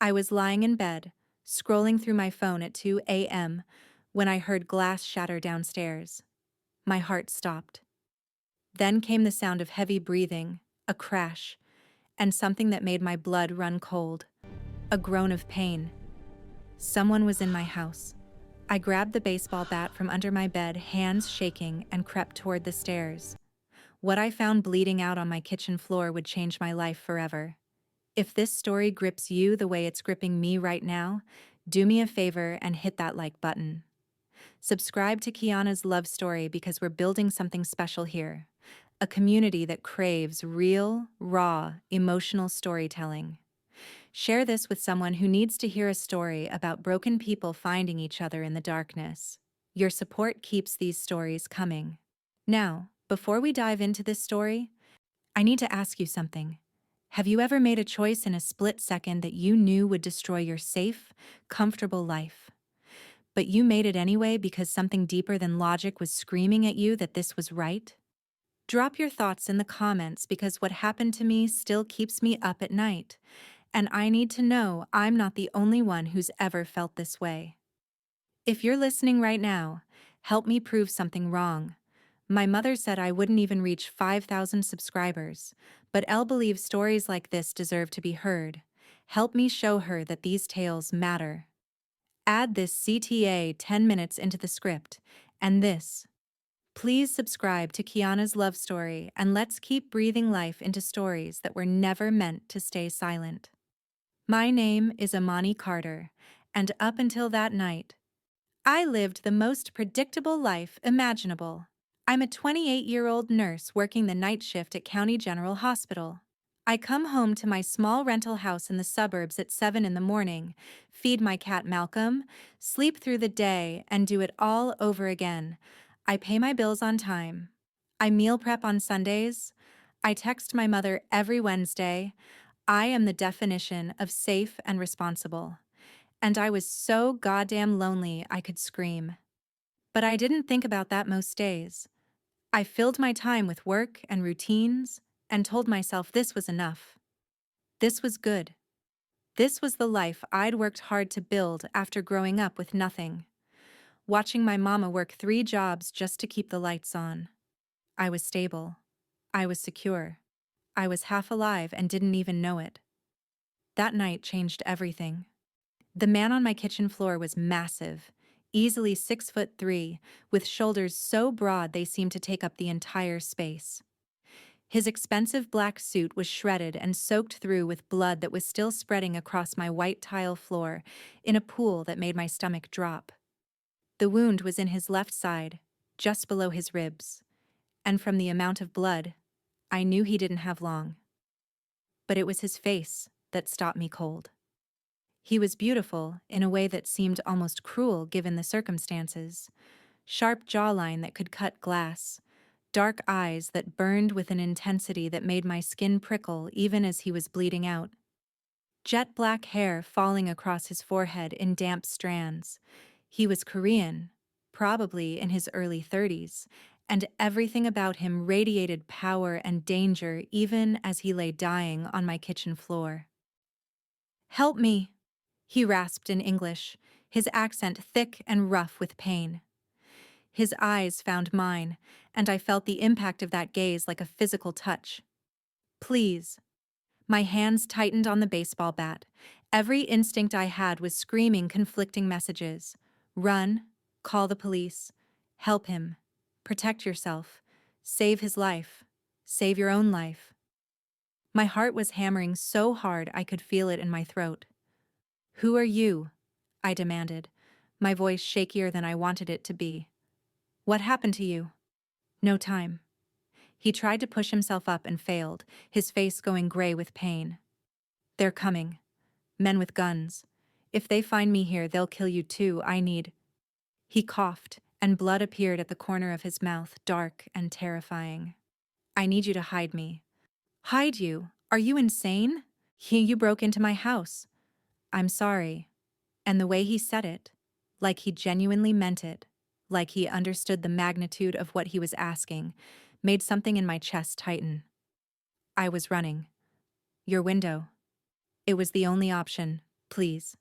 I was lying in bed, scrolling through my phone at 2 a.m., when I heard glass shatter downstairs. My heart stopped. Then came the sound of heavy breathing, a crash, and something that made my blood run cold. A groan of pain. Someone was in my house. I grabbed the baseball bat from under my bed, hands shaking, and crept toward the stairs. What I found bleeding out on my kitchen floor would change my life forever. If this story grips you the way it's gripping me right now, do me a favor and hit that like button. Subscribe to Kiana's Love Story because we're building something special here. A community that craves real, raw, emotional storytelling. Share this with someone who needs to hear a story about broken people finding each other in the darkness. Your support keeps these stories coming. Now, before we dive into this story, I need to ask you something. Have you ever made a choice in a split second that you knew would destroy your safe, comfortable life? But you made it anyway because something deeper than logic was screaming at you that this was right? Drop your thoughts in the comments because what happened to me still keeps me up at night, and I need to know I'm not the only one who's ever felt this way. If you're listening right now, help me prove something wrong. My mother said I wouldn't even reach 5,000 subscribers, but Elle believes stories like this deserve to be heard. Help me show her that these tales matter. Add this CTA 10 minutes into the script, and this. Please subscribe to Kiana's Love Story and let's keep breathing life into stories that were never meant to stay silent. My name is Amani Carter, and up until that night, I lived the most predictable life imaginable. I'm a 28-year-old nurse working the night shift at County General Hospital. I come home to my small rental house in the suburbs at 7 in the morning, feed my cat Malcolm, sleep through the day, and do it all over again. I pay my bills on time. I meal prep on Sundays. I text my mother every Wednesday. I am the definition of safe and responsible. And I was so goddamn lonely I could scream. But I didn't think about that most days. I filled my time with work and routines and told myself this was enough. This was good. This was the life I'd worked hard to build after growing up with nothing. Watching my mama work 3 jobs just to keep the lights on. I was stable. I was secure. I was half alive and didn't even know it. That night changed everything. The man on my kitchen floor was massive, easily 6'3", with shoulders so broad they seemed to take up the entire space. His expensive black suit was shredded and soaked through with blood that was still spreading across my white tile floor in a pool that made my stomach drop. The wound was in his left side, just below his ribs, and from the amount of blood, I knew he didn't have long. But it was his face that stopped me cold. He was beautiful in a way that seemed almost cruel given the circumstances. Sharp jawline that could cut glass, dark eyes that burned with an intensity that made my skin prickle even as he was bleeding out. Jet black hair falling across his forehead in damp strands. He was Korean, probably in his early 30s, and everything about him radiated power and danger even as he lay dying on my kitchen floor. "Help me," he rasped in English, his accent thick and rough with pain. His eyes found mine, and I felt the impact of that gaze like a physical touch. "Please." My hands tightened on the baseball bat. Every instinct I had was screaming conflicting messages. Run, call the police, help him, protect yourself, save his life, save your own life. My heart was hammering so hard I could feel it in my throat. "Who are you?" I demanded, my voice shakier than I wanted it to be. "What happened to you?" "No time." He tried to push himself up and failed, his face going gray with pain. "They're coming. Men with guns. If they find me here, they'll kill you too. I need—" He coughed, and blood appeared at the corner of his mouth, dark and terrifying. "I need you to hide me." "Hide you? Are you insane? You broke into my house." "I'm sorry." And the way he said it, like he genuinely meant it, like he understood the magnitude of what he was asking, made something in my chest tighten. I was running. Your window. It was the only option. Please.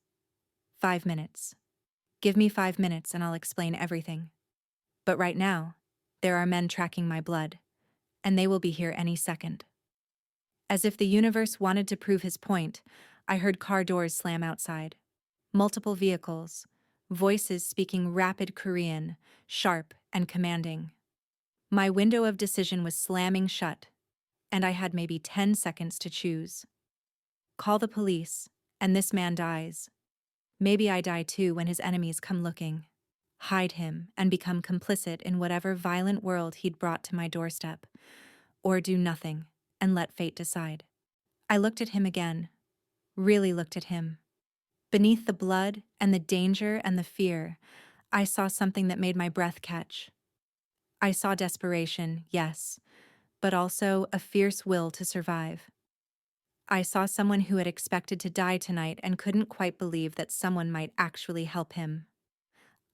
5 minutes. Give me 5 minutes and I'll explain everything. But right now, there are men tracking my blood, and they will be here any second. As if the universe wanted to prove his point, I heard car doors slam outside. Multiple vehicles, voices speaking rapid Korean, sharp and commanding. My window of decision was slamming shut, and I had maybe 10 seconds to choose. Call the police, and this man dies. Maybe I die too when his enemies come looking. Hide him and become complicit in whatever violent world he'd brought to my doorstep. Or do nothing and let fate decide. I looked at him again, really looked at him. Beneath the blood and the danger and the fear, I saw something that made my breath catch. I saw desperation, yes, but also a fierce will to survive. I saw someone who had expected to die tonight and couldn't quite believe that someone might actually help him.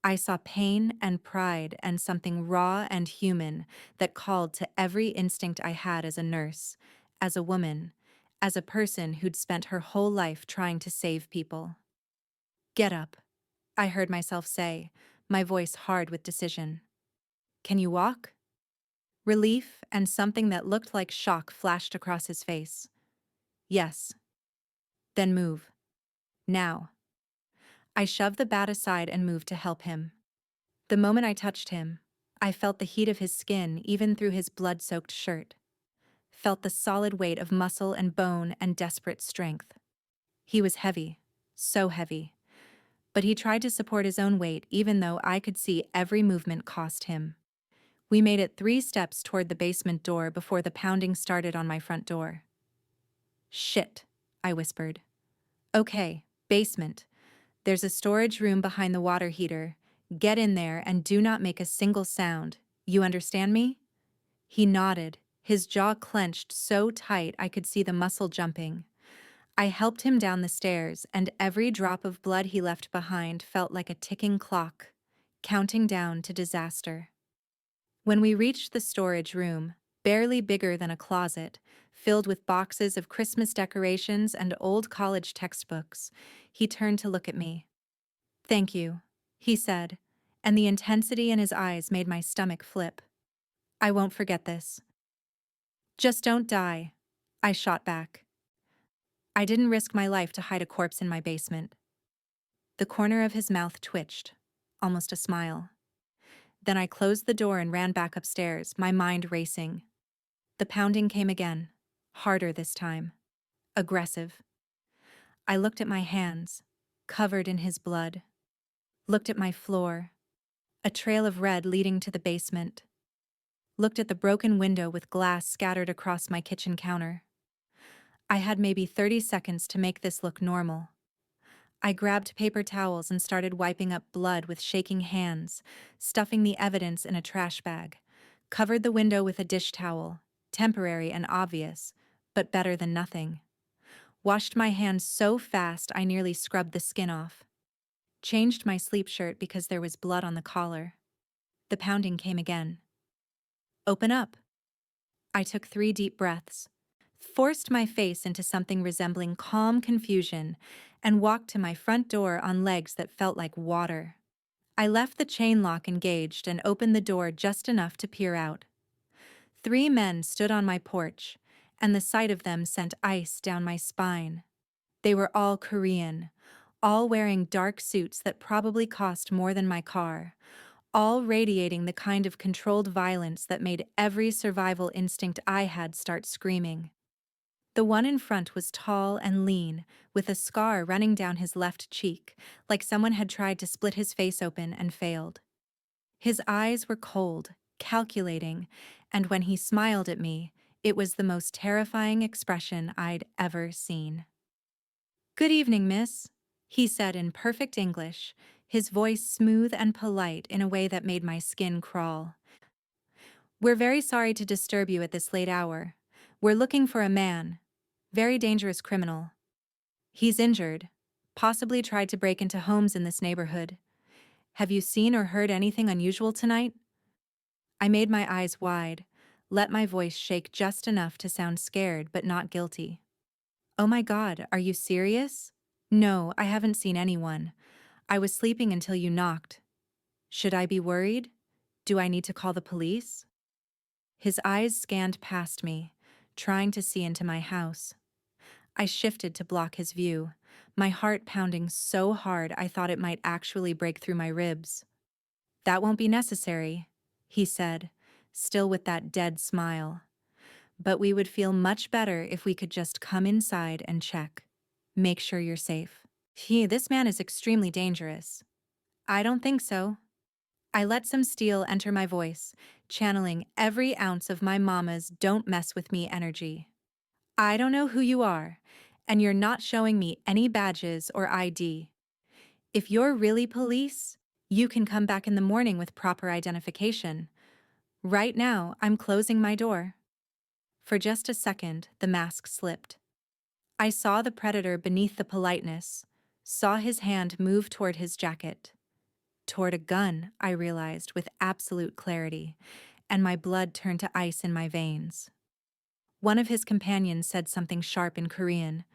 I saw pain and pride and something raw and human that called to every instinct I had as a nurse, as a woman, as a person who'd spent her whole life trying to save people. Get up, I heard myself say, my voice hard with decision. Can you walk? Relief and something that looked like shock flashed across his face. Yes. Then move. Now. I shoved the bat aside and moved to help him. The moment I touched him, I felt the heat of his skin even through his blood-soaked shirt. Felt the solid weight of muscle and bone and desperate strength. He was heavy, so heavy. But he tried to support his own weight even though I could see every movement cost him. We made it 3 steps toward the basement door before the pounding started on my front door. Shit, I whispered. Okay, basement. There's a storage room behind the water heater. Get in there and do not make a single sound. You understand me? He nodded, his jaw clenched so tight I could see the muscle jumping. I helped him down the stairs, and every drop of blood he left behind felt like a ticking clock, counting down to disaster. When we reached the storage room, barely bigger than a closet, filled with boxes of Christmas decorations and old college textbooks, he turned to look at me. Thank you, he said, and the intensity in his eyes made my stomach flip. I won't forget this. Just don't die, I shot back. I didn't risk my life to hide a corpse in my basement. The corner of his mouth twitched, almost a smile. Then I closed the door and ran back upstairs, my mind racing. The pounding came again, harder this time. Aggressive. I looked at my hands, covered in his blood. Looked at my floor, a trail of red leading to the basement. Looked at the broken window with glass scattered across my kitchen counter. I had maybe 30 seconds to make this look normal. I grabbed paper towels and started wiping up blood with shaking hands, stuffing the evidence in a trash bag, covered the window with a dish towel, temporary and obvious, but better than nothing. Washed my hands so fast I nearly scrubbed the skin off. Changed my sleep shirt because there was blood on the collar. The pounding came again. Open up. I took 3 deep breaths, forced my face into something resembling calm confusion, and walked to my front door on legs that felt like water. I left the chain lock engaged and opened the door just enough to peer out. 3 men stood on my porch, and the sight of them sent ice down my spine. They were all Korean, all wearing dark suits that probably cost more than my car, all radiating the kind of controlled violence that made every survival instinct I had start screaming. The one in front was tall and lean, with a scar running down his left cheek, like someone had tried to split his face open and failed. His eyes were cold, calculating, and when he smiled at me, it was the most terrifying expression I'd ever seen. "Good evening, miss," he said in perfect English, his voice smooth and polite in a way that made my skin crawl. "We're very sorry to disturb you at this late hour. We're looking for a man. Very dangerous criminal. He's injured. Possibly tried to break into homes in this neighborhood. Have you seen or heard anything unusual tonight?" I made my eyes wide, let my voice shake just enough to sound scared but not guilty. "Oh my God, are you serious? No, I haven't seen anyone. I was sleeping until you knocked. Should I be worried? Do I need to call the police? His eyes scanned past me, trying to see into my house. I shifted to block his view, my heart pounding so hard I thought it might actually break through my ribs. That won't be necessary, he said, still with that dead smile. But we would feel much better if we could just come inside and check. Make sure you're safe. This man is extremely dangerous. I don't think so. I let some steel enter my voice, channeling every ounce of my mama's don't mess with me energy. I don't know who you are, and you're not showing me any badges or ID. If you're really police, you can come back in the morning with proper identification. Right now, I'm closing my door. For just a second, the mask slipped. I saw the predator beneath the politeness, saw his hand move toward his jacket. Toward a gun, I realized with absolute clarity, and my blood turned to ice in my veins. One of his companions said something sharp in Korean.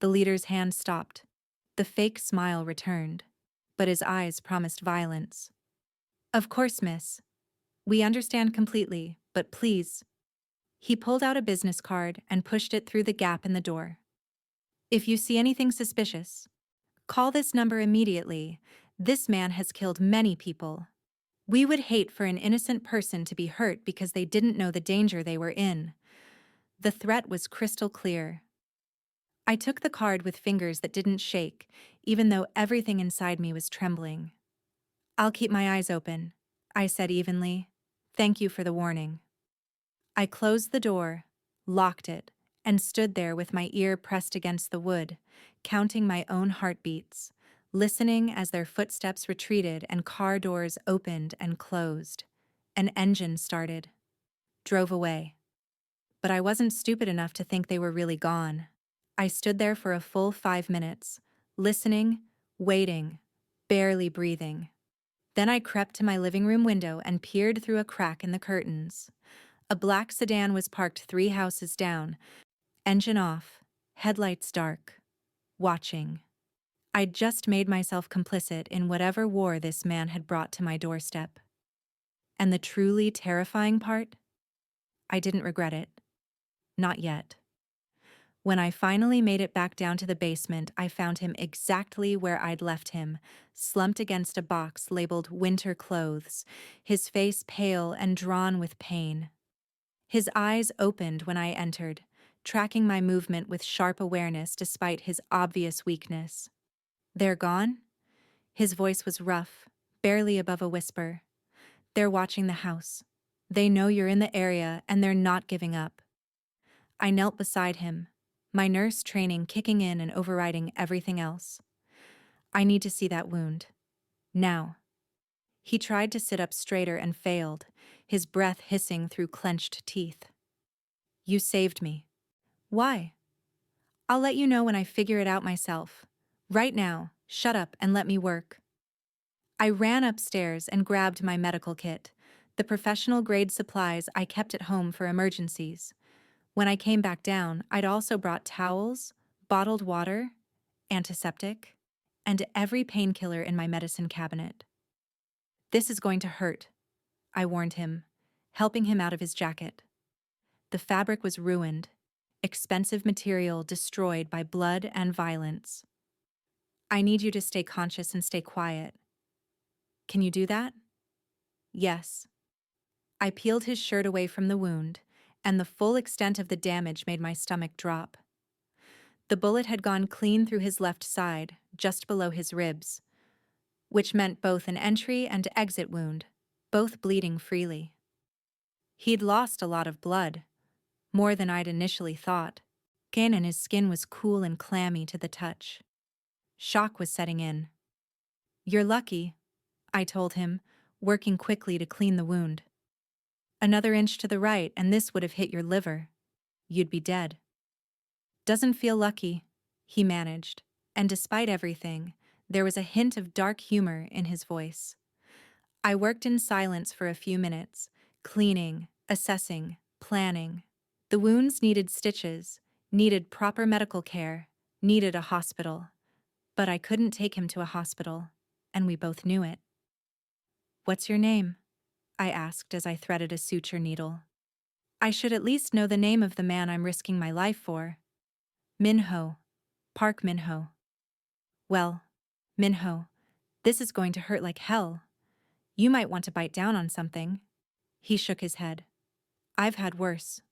The leader's hand stopped. The fake smile returned, but his eyes promised violence. Of course, miss. We understand completely, but please. He pulled out a business card and pushed it through the gap in the door. If you see anything suspicious, call this number immediately. This man has killed many people. We would hate for an innocent person to be hurt because they didn't know the danger they were in. The threat was crystal clear. I took the card with fingers that didn't shake, even though everything inside me was trembling. I'll keep my eyes open, I said evenly. Thank you for the warning. I closed the door, locked it, and stood there with my ear pressed against the wood, counting my own heartbeats, listening as their footsteps retreated and car doors opened and closed. An engine started. Drove away. But I wasn't stupid enough to think they were really gone. I stood there for a full 5 minutes, listening, waiting, barely breathing. Then I crept to my living room window and peered through a crack in the curtains. A black sedan was parked 3 houses down, engine off, headlights dark, watching. I'd just made myself complicit in whatever war this man had brought to my doorstep. And the truly terrifying part? I didn't regret it. Not yet. When I finally made it back down to the basement, I found him exactly where I'd left him, slumped against a box labeled winter clothes, his face pale and drawn with pain. His eyes opened when I entered, tracking my movement with sharp awareness despite his obvious weakness. They're gone? His voice was rough, barely above a whisper. They're watching the house. They know you're in the area and they're not giving up. I knelt beside him, my nurse training kicking in and overriding everything else. I need to see that wound. Now. He tried to sit up straighter and failed, his breath hissing through clenched teeth. You saved me. Why? I'll let you know when I figure it out myself. Right now, shut up and let me work. I ran upstairs and grabbed my medical kit, the professional-grade supplies I kept at home for emergencies. When I came back down, I'd also brought towels, bottled water, antiseptic, and every painkiller in my medicine cabinet. This is going to hurt, I warned him, helping him out of his jacket. The fabric was ruined, expensive material destroyed by blood and violence. I need you to stay conscious and stay quiet. Can you do that? Yes. I peeled his shirt away from the wound, and the full extent of the damage made my stomach drop. The bullet had gone clean through his left side, just below his ribs, which meant both an entry and exit wound, both bleeding freely. He'd lost a lot of blood, more than I'd initially thought. And his skin was cool and clammy to the touch. Shock was setting in. You're lucky, I told him, working quickly to clean the wound. Another inch to the right and this would have hit your liver. You'd be dead. Doesn't feel lucky, he managed, and despite everything, there was a hint of dark humor in his voice. I worked in silence for a few minutes, cleaning, assessing, planning. The wounds needed stitches, needed proper medical care, needed a hospital. But I couldn't take him to a hospital, and we both knew it. "What's your name?" I asked as I threaded a suture needle. I should at least know the name of the man I'm risking my life for. Minho. Park Minho. Well, Minho, this is going to hurt like hell. You might want to bite down on something. He shook his head. I've had worse.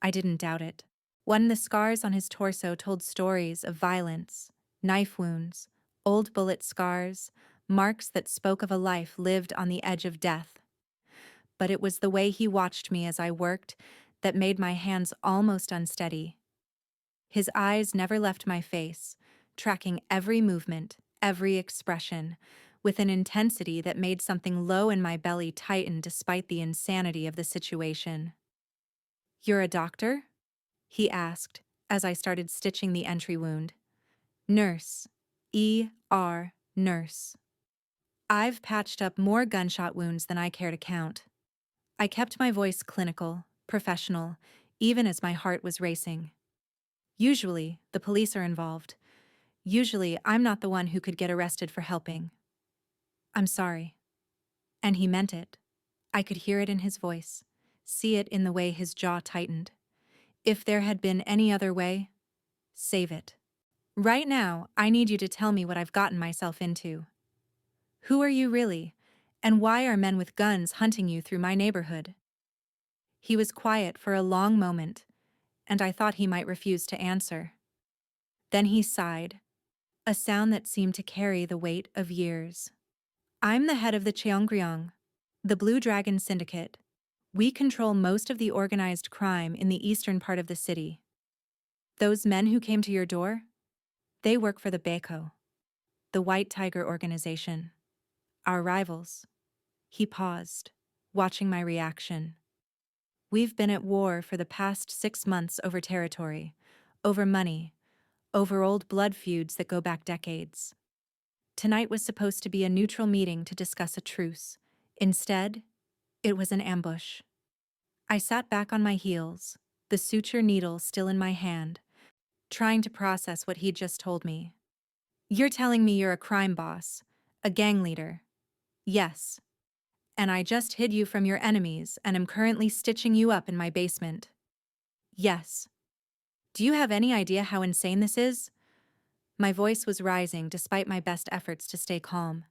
I didn't doubt it. The scars on his torso told stories of violence, knife wounds, old bullet scars, marks that spoke of a life lived on the edge of death. But it was the way he watched me as I worked that made my hands almost unsteady. His eyes never left my face, tracking every movement, every expression, with an intensity that made something low in my belly tighten despite the insanity of the situation. "You're a doctor?" he asked as I started stitching the entry wound. "Nurse. E.R. Nurse. I've patched up more gunshot wounds than I care to count." I kept my voice clinical, professional, even as my heart was racing. Usually, the police are involved. Usually, I'm not the one who could get arrested for helping. "I'm sorry." And he meant it. I could hear it in his voice, see it in the way his jaw tightened. If there had been any other way, save it. "Right now, I need you to tell me what I've gotten myself into. Who are you really, and why are men with guns hunting you through my neighborhood?" He was quiet for a long moment, and I thought he might refuse to answer. Then he sighed, a sound that seemed to carry the weight of years. "I'm the head of the Cheongryong, the Blue Dragon Syndicate. We control most of the organized crime in the eastern part of the city. Those men who came to your door? They work for the Baeko, the White Tiger organization. Our rivals." He paused, watching my reaction. "We've been at war for the past 6 months over territory, over money, over old blood feuds that go back decades. Tonight was supposed to be a neutral meeting to discuss a truce. Instead, it was an ambush." I sat back on my heels, the suture needle still in my hand, trying to process what he'd just told me. "You're telling me you're a crime boss, a gang leader?" "Yes. And I just hid you from your enemies and am currently stitching you up in my basement." "Yes. Do you have any idea how insane this is?" My voice was rising despite my best efforts to stay calm.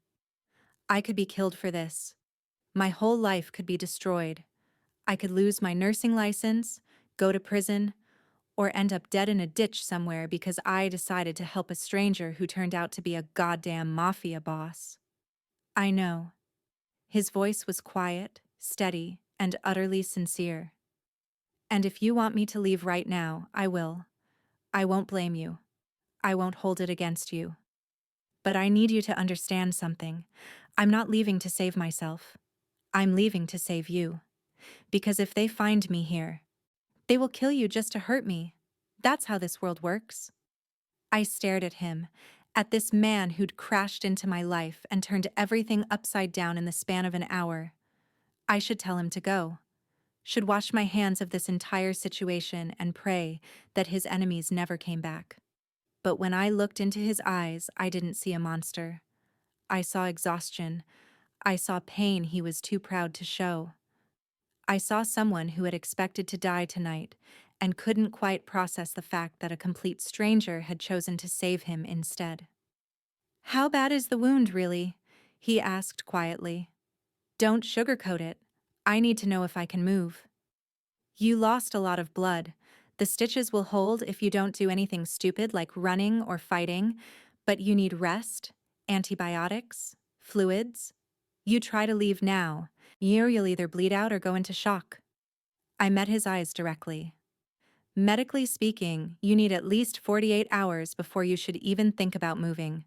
"I could be killed for this. My whole life could be destroyed. I could lose my nursing license, go to prison, or end up dead in a ditch somewhere because I decided to help a stranger who turned out to be a goddamn mafia boss." "I know." His voice was quiet, steady, and utterly sincere. "And if you want me to leave right now, I will. I won't blame you. I won't hold it against you. But I need you to understand something. I'm not leaving to save myself. I'm leaving to save you. Because if they find me here, they will kill you just to hurt me. That's how this world works." I stared at him, at this man who'd crashed into my life and turned everything upside down in the span of an hour. I should tell him to go. Should wash my hands of this entire situation and pray that his enemies never came back. But when I looked into his eyes, I didn't see a monster. I saw exhaustion. I saw pain he was too proud to show. I saw someone who had expected to die tonight and couldn't quite process the fact that a complete stranger had chosen to save him instead. "How bad is the wound, really?" he asked quietly. "Don't sugarcoat it. I need to know if I can move." "You lost a lot of blood. The stitches will hold if you don't do anything stupid like running or fighting, but you need rest, antibiotics, fluids. You try to leave now. You'll either bleed out or go into shock." I met his eyes directly. "Medically speaking, you need at least 48 hours before you should even think about moving.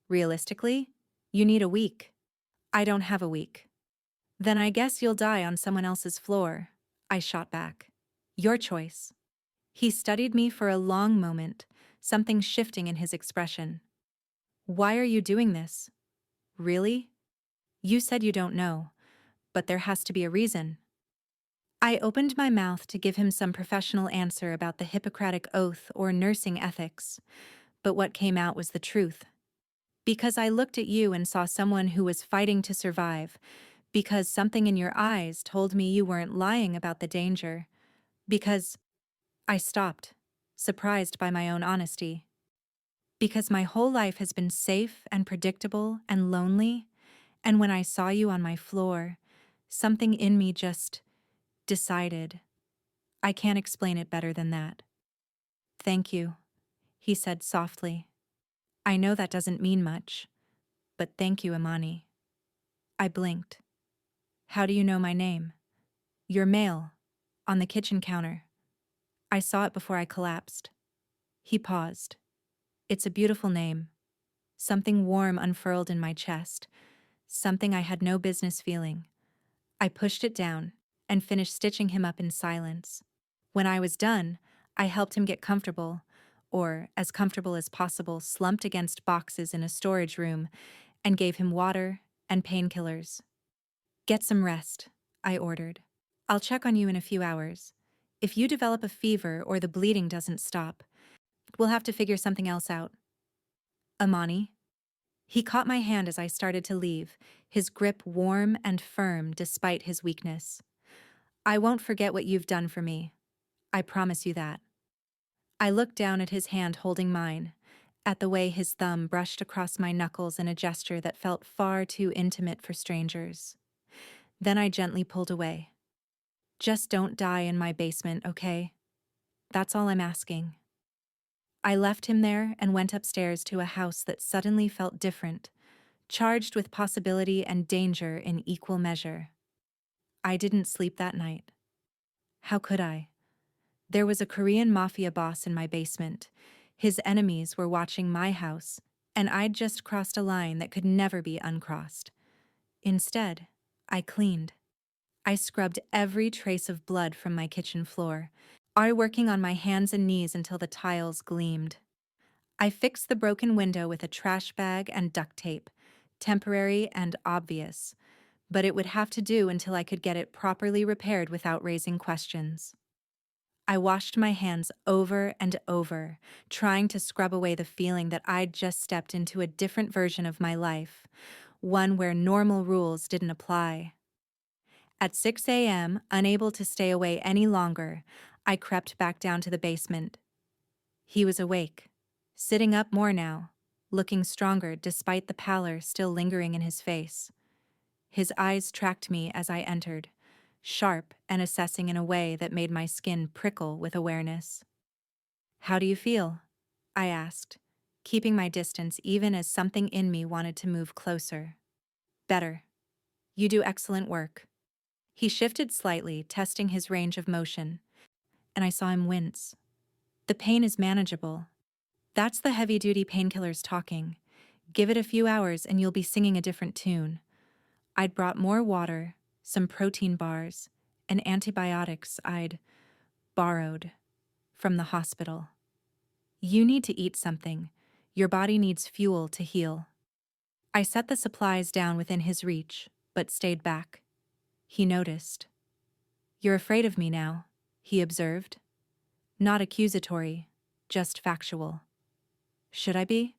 Realistically, you need a week. I don't have a week." "Then I guess you'll die on someone else's floor," I shot back. "Your choice." He studied me for a long moment, something shifting in his expression. "Why are you doing this? Really? You said you don't know, but there has to be a reason." I opened my mouth to give him some professional answer about the Hippocratic Oath or nursing ethics, but what came out was the truth. Because I looked at you and saw someone who was fighting to survive. Because something in your eyes told me you weren't lying about the danger. Because I stopped, surprised by my own honesty. Because my whole life has been safe and predictable and lonely, and when I saw you on my floor, something in me just decided. I can't explain it better than that. Thank you, he said softly. I know that doesn't mean much, but thank you, Imani. I blinked. How do you know my name? Your mail, on the kitchen counter. I saw it before I collapsed. He paused. It's a beautiful name. Something warm unfurled in my chest, something I had no business feeling. I pushed it down and finished stitching him up in silence. When I was done, I helped him get comfortable, or as comfortable as possible, slumped against boxes in a storage room, and gave him water and painkillers. Get some rest, I ordered. I'll check on you in a few hours. If you develop a fever or the bleeding doesn't stop, we'll have to figure something else out. Imani? He caught my hand as I started to leave, his grip warm and firm despite his weakness. I won't forget what you've done for me. I promise you that. I looked down at his hand holding mine, at the way his thumb brushed across my knuckles in a gesture that felt far too intimate for strangers. Then I gently pulled away. Just don't die in my basement, okay? That's all I'm asking. I left him there and went upstairs to a house that suddenly felt different, charged with possibility and danger in equal measure. I didn't sleep that night. How could I? There was a Korean Mafia boss in my basement. His enemies were watching my house, and I'd just crossed a line that could never be uncrossed. Instead, I cleaned. I scrubbed every trace of blood from my kitchen floor, working on my hands and knees until the tiles gleamed. I fixed the broken window with a trash bag and duct tape, temporary and obvious, but it would have to do until I could get it properly repaired without raising questions. I washed my hands over and over, trying to scrub away the feeling that I'd just stepped into a different version of my life, one where normal rules didn't apply. At 6 a.m., unable to stay away any longer, I crept back down to the basement. He was awake, sitting up more now, looking stronger despite the pallor still lingering in his face. His eyes tracked me as I entered, sharp and assessing in a way that made my skin prickle with awareness. How do you feel? I asked, keeping my distance even as something in me wanted to move closer. Better. You do excellent work. He shifted slightly, testing his range of motion, and I saw him wince. The pain is manageable. That's the heavy-duty painkillers talking. Give it a few hours and you'll be singing a different tune. I'd brought more water, some protein bars, and antibiotics I'd borrowed from the hospital. You need to eat something. Your body needs fuel to heal. I set the supplies down within his reach, but stayed back. He noticed. You're afraid of me now, he observed. Not accusatory, just factual. Should I be?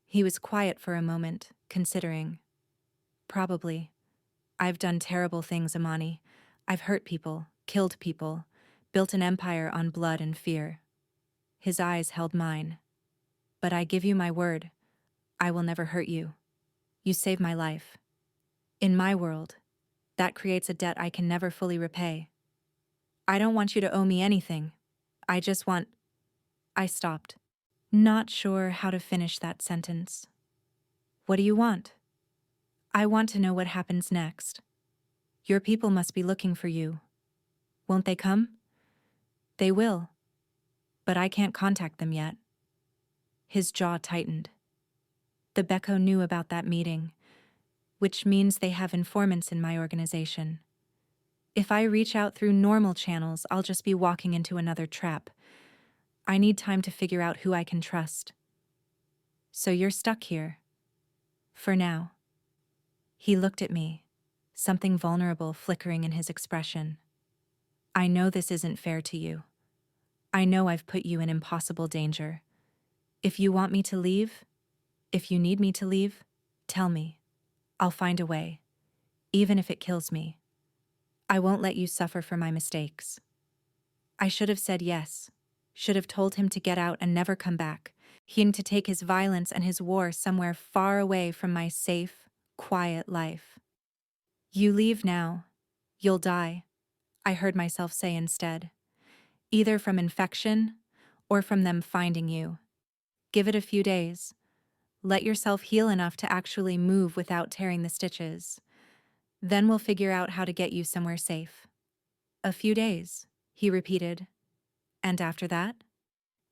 He was quiet for a moment, considering. Probably. I've done terrible things, Imani. I've hurt people, killed people, built an empire on blood and fear. His eyes held mine. But I give you my word, I will never hurt you. You saved my life. In my world, that creates a debt I can never fully repay. I don't want you to owe me anything. I just want... I stopped, not sure how to finish that sentence. What do you want? I want to know what happens next. Your people must be looking for you. Won't they come? They will. But I can't contact them yet. His jaw tightened. The Beko knew about that meeting, which means they have informants in my organization. If I reach out through normal channels, I'll just be walking into another trap. I need time to figure out who I can trust. So you're stuck here. For now. He looked at me, something vulnerable flickering in his expression. I know this isn't fair to you. I know I've put you in impossible danger. If you want me to leave, if you need me to leave, tell me. I'll find a way, even if it kills me. I won't let you suffer for my mistakes. I should have said yes, should have told him to get out and never come back, him to take his violence and his war somewhere far away from my safe, quiet life. You leave now, you'll die, I heard myself say instead. Either from infection or from them finding you. Give it a few days. Let yourself heal enough to actually move without tearing the stitches. Then we'll figure out how to get you somewhere safe. A few days, he repeated. And after that?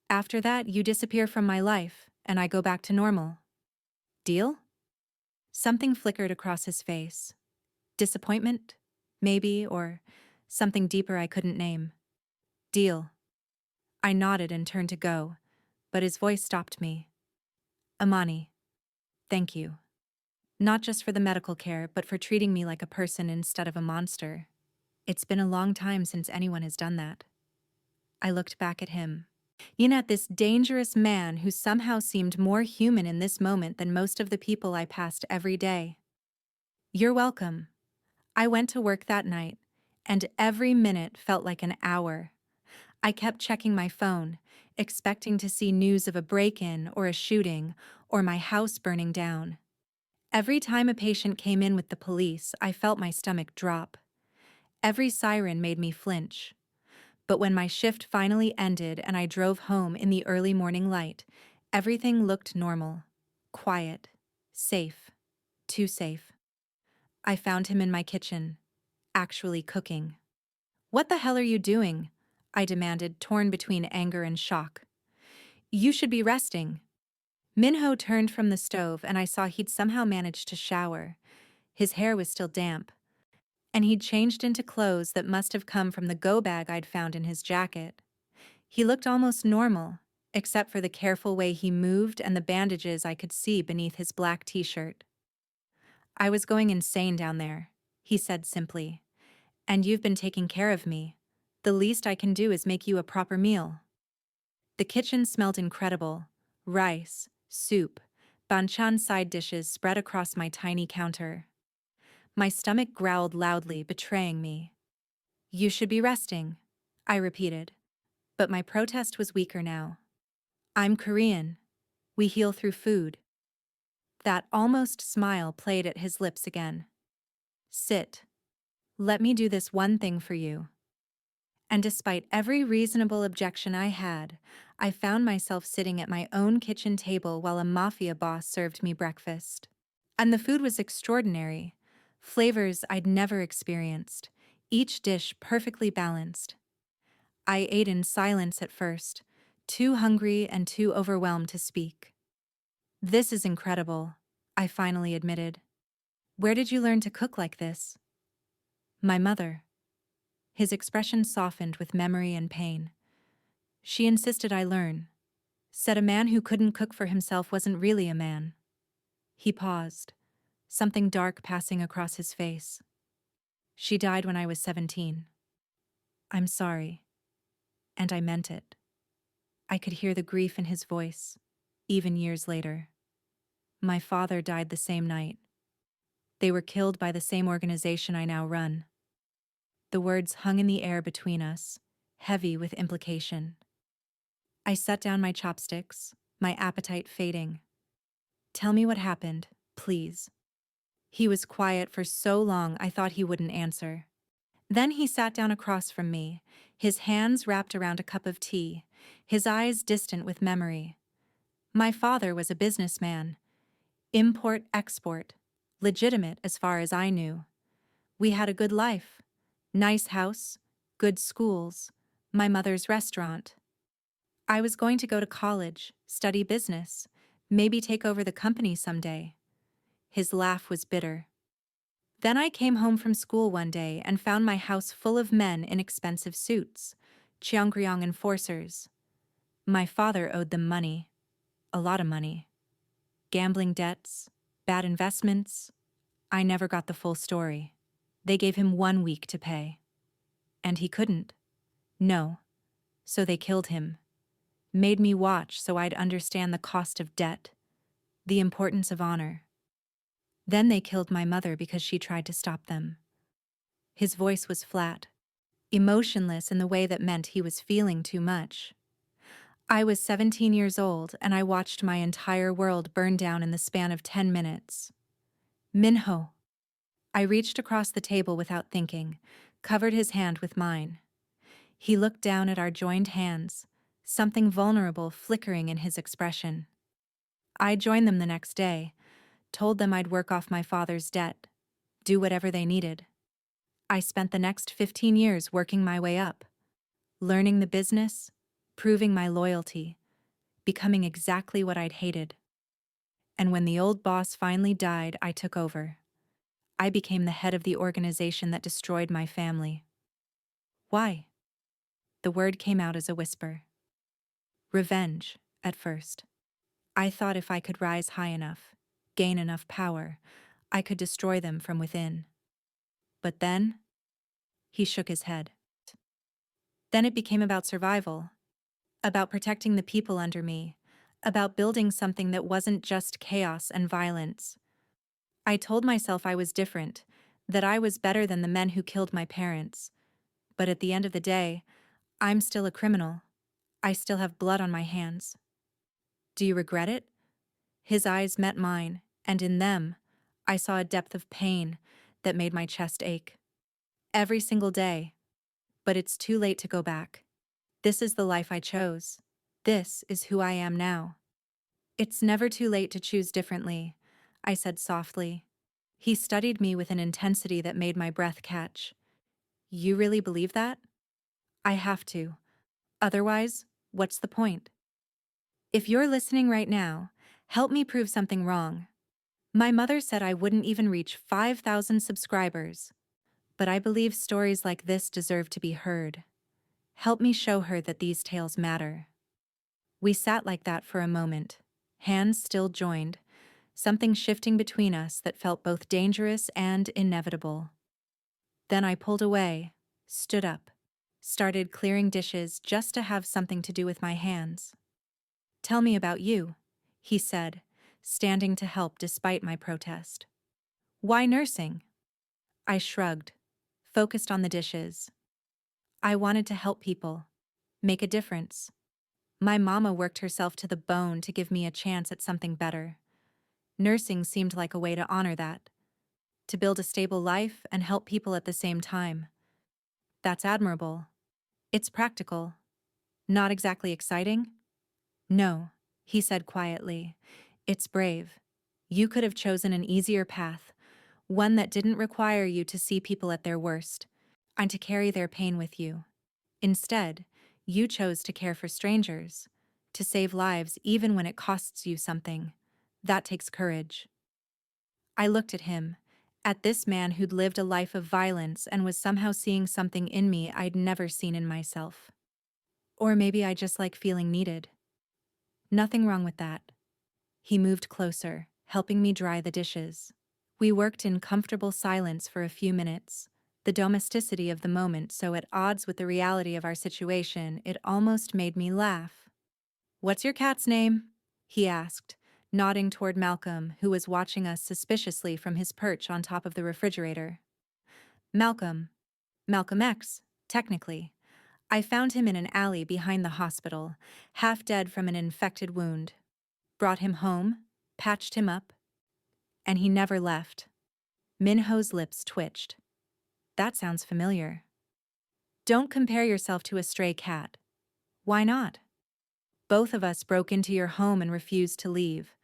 After that, you disappear from my life, and I go back to normal. Deal? Something flickered across his face. Disappointment? Maybe, or something deeper I couldn't name. Deal. I nodded and turned to go, but his voice stopped me. Amani, thank you. Not just for the medical care, but for treating me like a person instead of a monster. It's been a long time since anyone has done that. I looked back at him. At this dangerous man who somehow seemed more human in this moment than most of the people I passed every day. You're welcome. I went to work that night, and every minute felt like an hour. I kept checking my phone, expecting to see news of a break-in or a shooting, or my house burning down. Every time a patient came in with the police, I felt my stomach drop. Every siren made me flinch. But when my shift finally ended and I drove home in the early morning light, everything looked normal. Quiet. Safe. Too safe. I found him in my kitchen, actually cooking. What the hell are you doing? I demanded, torn between anger and shock. You should be resting. Minho turned from the stove and I saw he'd somehow managed to shower. His hair was still damp, and he'd changed into clothes that must have come from the go bag I'd found in his jacket. He looked almost normal, except for the careful way he moved and the bandages I could see beneath his black t-shirt. I was going insane down there, he said simply. And you've been taking care of me. The least I can do is make you a proper meal. The kitchen smelled incredible. Rice, soup, banchan side dishes spread across my tiny counter. My stomach growled loudly, betraying me. You should be resting, I repeated. But my protest was weaker now. I'm Korean. We heal through food. That almost smile played at his lips again. Sit. Let me do this one thing for you. And despite every reasonable objection I had, I found myself sitting at my own kitchen table while a mafia boss served me breakfast. And the food was extraordinary. Flavors I'd never experienced, each dish perfectly balanced. I ate in silence at first, too hungry and too overwhelmed to speak. This is incredible, I finally admitted. Where did you learn to cook like this? My mother. His expression softened with memory and pain. She insisted I learn. Said a man who couldn't cook for himself wasn't really a man. He paused, something dark passing across his face. She died when I was 17. I'm sorry. And I meant it. I could hear the grief in his voice, even years later. My father died the same night. They were killed by the same organization I now run. The words hung in the air between us, heavy with implication. I set down my chopsticks, my appetite fading. Tell me what happened, please. He was quiet for so long I thought he wouldn't answer. Then he sat down across from me, his hands wrapped around a cup of tea, his eyes distant with memory. My father was a businessman. Import-export, legitimate as far as I knew. We had a good life. Nice house, good schools, my mother's restaurant. I was going to go to college, study business, maybe take over the company someday. His laugh was bitter. Then I came home from school one day and found my house full of men in expensive suits, Cheongryong enforcers. My father owed them money, a lot of money. Gambling debts, bad investments. I never got the full story. They gave him 1 week to pay. And he couldn't. No. So they killed him. made me watch so I'd understand the cost of debt, the importance of honor. Then they killed my mother because she tried to stop them. His voice was flat, emotionless in the way that meant he was feeling too much. I was 17 years old and I watched my entire world burn down in the span of 10 minutes. Minho. I reached across the table without thinking, covered his hand with mine. He looked down at our joined hands, something vulnerable flickering in his expression. I joined them the next day, told them I'd work off my father's debt, do whatever they needed. I spent the next 15 years working my way up, learning the business, proving my loyalty, becoming exactly what I'd hated. And when the old boss finally died, I took over. I became the head of the organization that destroyed my family. Why? The word came out as a whisper. Revenge, at first. I thought if I could rise high enough, gain enough power, I could destroy them from within. But then, he shook his head. Then it became about survival, about protecting the people under me, about building something that wasn't just chaos and violence. I told myself I was different, that I was better than the men who killed my parents. But at the end of the day, I'm still a criminal. I still have blood on my hands. Do you regret it? His eyes met mine, and in them, I saw a depth of pain that made my chest ache. Every single day. But it's too late to go back. This is the life I chose. This is who I am now. It's never too late to choose differently, I said softly. He studied me with an intensity that made my breath catch. You really believe that? I have to. Otherwise, what's the point? If you're listening right now, help me prove something wrong. My mother said I wouldn't even reach 5,000 subscribers. But I believe stories like this deserve to be heard. Help me show her that these tales matter. We sat like that for a moment, hands still joined, something shifting between us that felt both dangerous and inevitable. Then I pulled away, stood up, started clearing dishes just to have something to do with my hands. Tell me about you, he said, standing to help despite my protest. Why nursing? I shrugged, focused on the dishes. I wanted to help people, make a difference. My mama worked herself to the bone to give me a chance at something better. Nursing seemed like a way to honor that, to build a stable life and help people at the same time. That's admirable. It's practical. Not exactly exciting? No, he said quietly. It's brave. You could have chosen an easier path, one that didn't require you to see people at their worst, and to carry their pain with you. Instead, you chose to care for strangers, to save lives even when it costs you something. That takes courage. I looked at him, at this man who'd lived a life of violence and was somehow seeing something in me I'd never seen in myself. Or maybe I just like feeling needed. Nothing wrong with that. He moved closer, helping me dry the dishes. We worked in comfortable silence for a few minutes, the domesticity of the moment so at odds with the reality of our situation it almost made me laugh. What's your cat's name? He asked, nodding toward Malcolm, who was watching us suspiciously from his perch on top of the refrigerator. Malcolm. Malcolm X, technically. I found him in an alley behind the hospital, half dead from an infected wound. Brought him home, patched him up, and he never left. Minho's lips twitched. That sounds familiar. Don't compare yourself to a stray cat. Why not? Both of us broke into your home and refused to leave.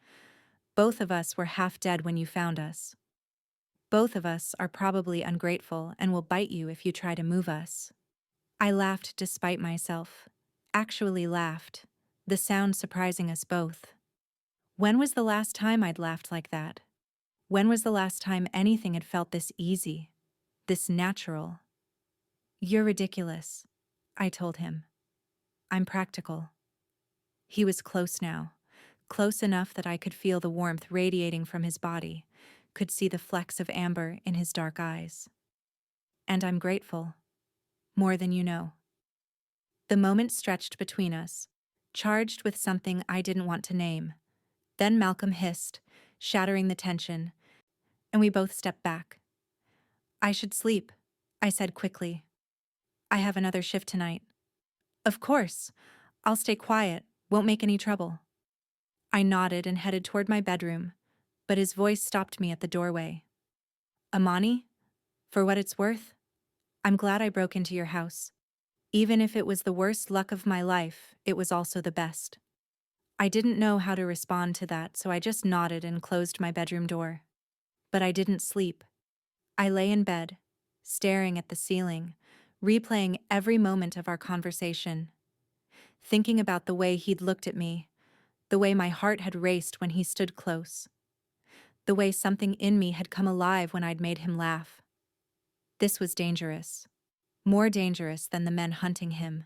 Both of us were half dead when you found us. Both of us are probably ungrateful and will bite you if you try to move us. I laughed despite myself. Actually laughed, the sound surprising us both. When was the last time I'd laughed like that? When was the last time anything had felt this easy, this natural? You're ridiculous, I told him. I'm practical. He was close now, close enough that I could feel the warmth radiating from his body, could see the flecks of amber in his dark eyes. And I'm grateful. More than you know. The moment stretched between us, charged with something I didn't want to name. Then Malcolm hissed, shattering the tension, and we both stepped back. I should sleep, I said quickly. I have another shift tonight. Of course. I'll stay quiet, won't make any trouble. I nodded and headed toward my bedroom, but his voice stopped me at the doorway. Amani, for what it's worth, I'm glad I broke into your house. Even if it was the worst luck of my life, it was also the best. I didn't know how to respond to that, so I just nodded and closed my bedroom door. But I didn't sleep. I lay in bed, staring at the ceiling, replaying every moment of our conversation, thinking about the way he'd looked at me, the way my heart had raced when he stood close, the way something in me had come alive when I'd made him laugh. This was dangerous. More dangerous than the men hunting him.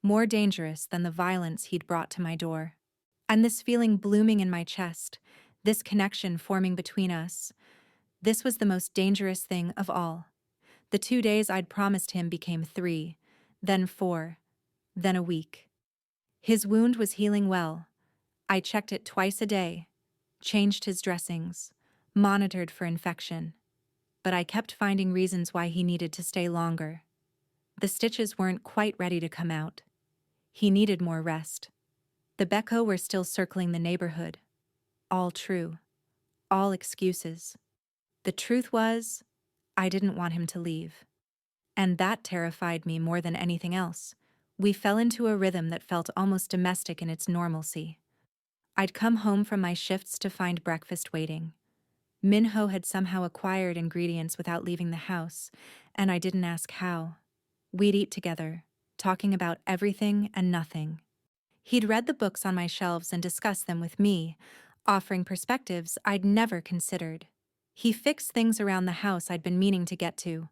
More dangerous than the violence he'd brought to my door. And this feeling blooming in my chest, this connection forming between us, this was the most dangerous thing of all. The 2 days I'd promised him became 3, then 4, then a week. His wound was healing well. I checked it twice a day, changed his dressings, monitored for infection. But I kept finding reasons why he needed to stay longer. The stitches weren't quite ready to come out. He needed more rest. The Becco were still circling the neighborhood. All true. All excuses. The truth was, I didn't want him to leave. And that terrified me more than anything else. We fell into a rhythm that felt almost domestic in its normalcy. I'd come home from my shifts to find breakfast waiting. Minho had somehow acquired ingredients without leaving the house, and I didn't ask how. We'd eat together, talking about everything and nothing. He'd read the books on my shelves and discussed them with me, offering perspectives I'd never considered. He fixed things around the house I'd been meaning to get to.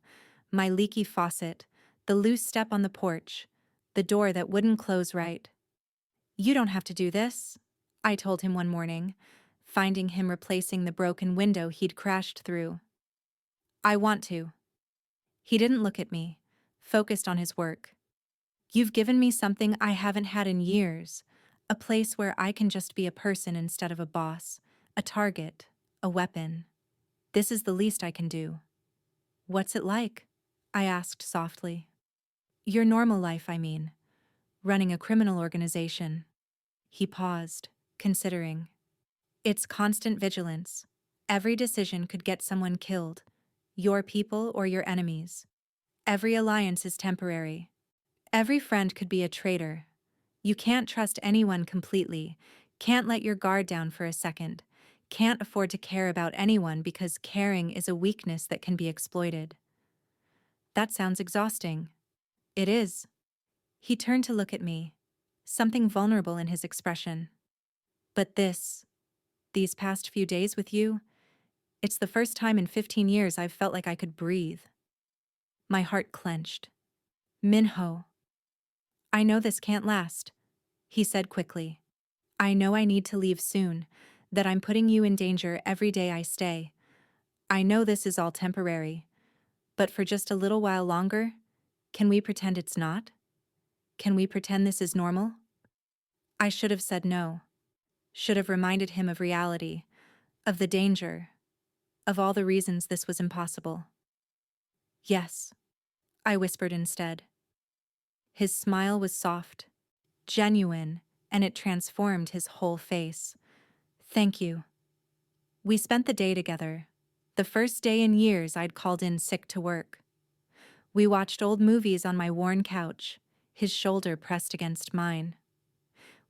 My leaky faucet, the loose step on the porch, the door that wouldn't close right. You don't have to do this, I told him one morning, finding him replacing the broken window he'd crashed through. I want to. He didn't look at me, focused on his work. You've given me something I haven't had in years, a place where I can just be a person instead of a boss, a target, a weapon. This is the least I can do. What's it like? I asked softly. Your normal life, I mean. Running a criminal organization. He paused, considering. It's constant vigilance. Every decision could get someone killed, your people or your enemies. Every alliance is temporary. Every friend could be a traitor. You can't trust anyone completely, can't let your guard down for a second, can't afford to care about anyone because caring is a weakness that can be exploited. That sounds exhausting. It is. He turned to look at me, something vulnerable in his expression. But these past few days with you, it's the first time in 15 years I've felt like I could breathe. My heart clenched. Minho. I know this can't last, he said quickly. I know I need to leave soon, that I'm putting you in danger every day I stay. I know this is all temporary, but for just a little while longer, can we pretend it's not? Can we pretend this is normal? I should have said no. Should have reminded him of reality, of the danger, of all the reasons this was impossible. Yes, I whispered instead. His smile was soft, genuine, and it transformed his whole face. Thank you. We spent the day together, the first day in years I'd called in sick to work. We watched old movies on my worn couch, his shoulder pressed against mine.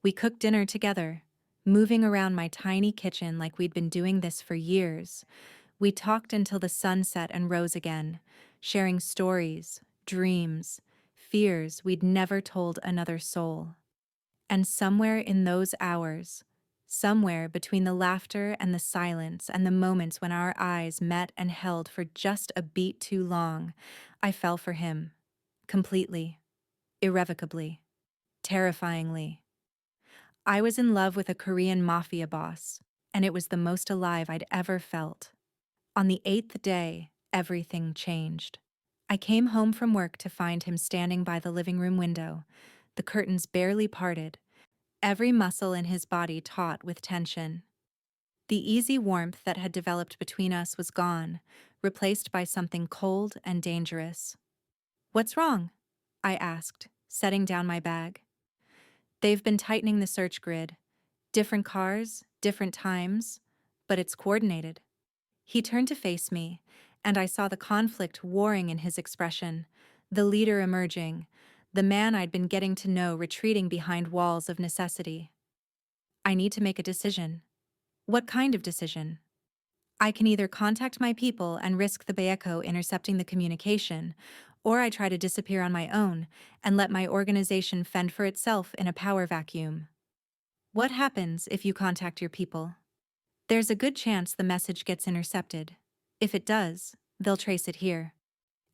We cooked dinner together, moving around my tiny kitchen like we'd been doing this for years. We talked until the sun set and rose again, sharing stories, dreams, fears we'd never told another soul. And somewhere in those hours, somewhere between the laughter and the silence and the moments when our eyes met and held for just a beat too long, I fell for him. Completely. Irrevocably. Terrifyingly. I was in love with a Korean mafia boss, and it was the most alive I'd ever felt. On the 8th day, everything changed. I came home from work to find him standing by the living room window, the curtains barely parted, every muscle in his body taut with tension. The easy warmth that had developed between us was gone, replaced by something cold and dangerous. "What's wrong?" I asked, setting down my bag. "They've been tightening the search grid. Different cars, different times, but it's coordinated." He turned to face me, and I saw the conflict warring in his expression, the leader emerging, the man I'd been getting to know retreating behind walls of necessity. "I need to make a decision." "What kind of decision?" "I can either contact my people and risk the Baeko intercepting the communication, or I try to disappear on my own and let my organization fend for itself in a power vacuum." "What happens if you contact your people?" "There's a good chance the message gets intercepted. If it does, they'll trace it here.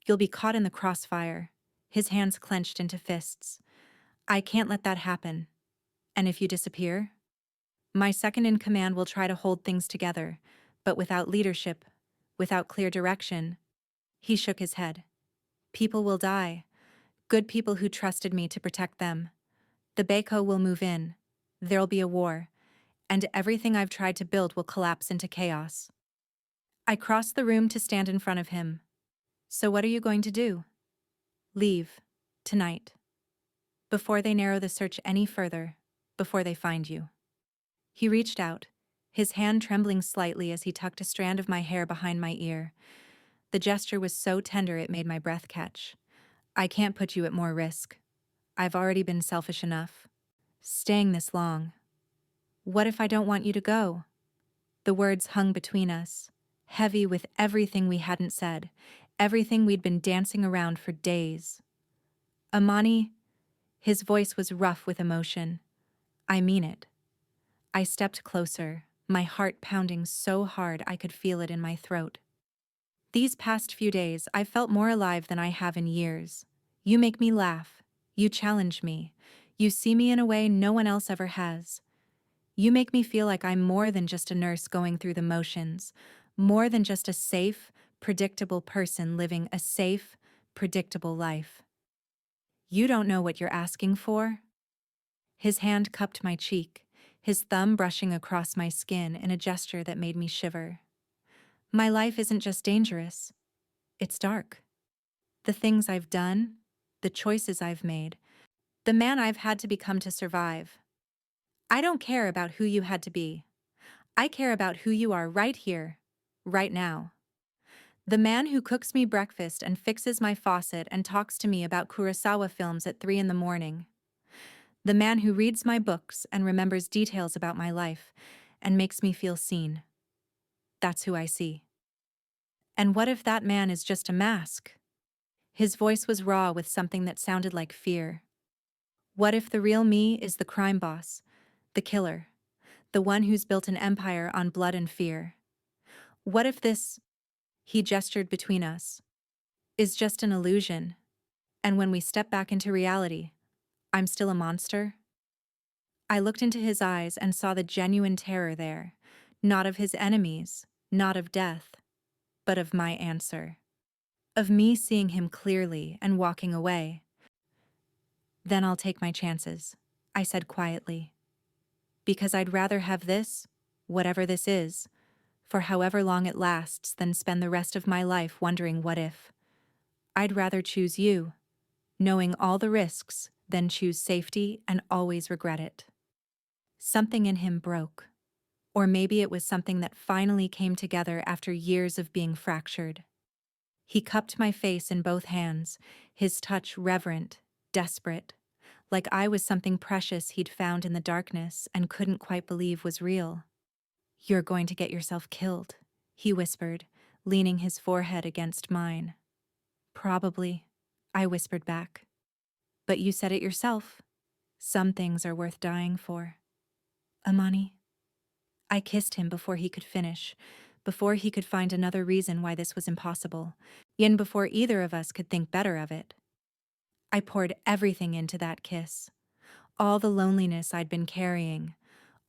You'll be caught in the crossfire." His hands clenched into fists. "I can't let that happen." "And if you disappear?" "My second in command will try to hold things together, but without leadership, without clear direction." He shook his head. "People will die. Good people who trusted me to protect them. The Baeko will move in. There'll be a war, and everything I've tried to build will collapse into chaos." I crossed the room to stand in front of him. "So what are you going to do?" "Leave. Tonight. Before they narrow the search any further. Before they find you." He reached out, his hand trembling slightly as he tucked a strand of my hair behind my ear. The gesture was so tender it made my breath catch. "I can't put you at more risk. I've already been selfish enough. Staying this long. What if I don't want you to go?" The words hung between us, heavy with everything we hadn't said, everything we'd been dancing around for days. "Amani," his voice was rough with emotion. "I mean it." I stepped closer, my heart pounding so hard I could feel it in my throat. "These past few days, I've felt more alive than I have in years. You make me laugh. You challenge me. You see me in a way no one else ever has. You make me feel like I'm more than just a nurse going through the motions, more than just a safe, predictable person living a safe, predictable life." "You don't know what you're asking for?" His hand cupped my cheek, his thumb brushing across my skin in a gesture that made me shiver. "My life isn't just dangerous. It's dark. The things I've done, the choices I've made, the man I've had to become to survive. I don't care about who you had to be. I care about who you are right here, right now. The man who cooks me breakfast and fixes my faucet and talks to me about Kurosawa films at 3 in the morning. The man who reads my books and remembers details about my life and makes me feel seen. That's who I see." "And what if that man is just a mask?" His voice was raw with something that sounded like fear. "What if the real me is the crime boss, the killer, the one who's built an empire on blood and fear? What if this," he gestured between us, "is just an illusion, and when we step back into reality, I'm still a monster?" I looked into his eyes and saw the genuine terror there, not of his enemies, not of death, but of my answer. Of me seeing him clearly and walking away. "Then I'll take my chances," I said quietly. "Because I'd rather have this, whatever this is, for however long it lasts than spend the rest of my life wondering what if. I'd rather choose you, knowing all the risks, than choose safety and always regret it." Something in him broke. Or maybe it was something that finally came together after years of being fractured. He cupped my face in both hands, his touch reverent, desperate, like I was something precious he'd found in the darkness and couldn't quite believe was real. "You're going to get yourself killed," he whispered, leaning his forehead against mine. "Probably," I whispered back. "But you said it yourself. Some things are worth dying for." "Amani." I kissed him before he could finish, before he could find another reason why this was impossible, and before either of us could think better of it. I poured everything into that kiss. All the loneliness I'd been carrying,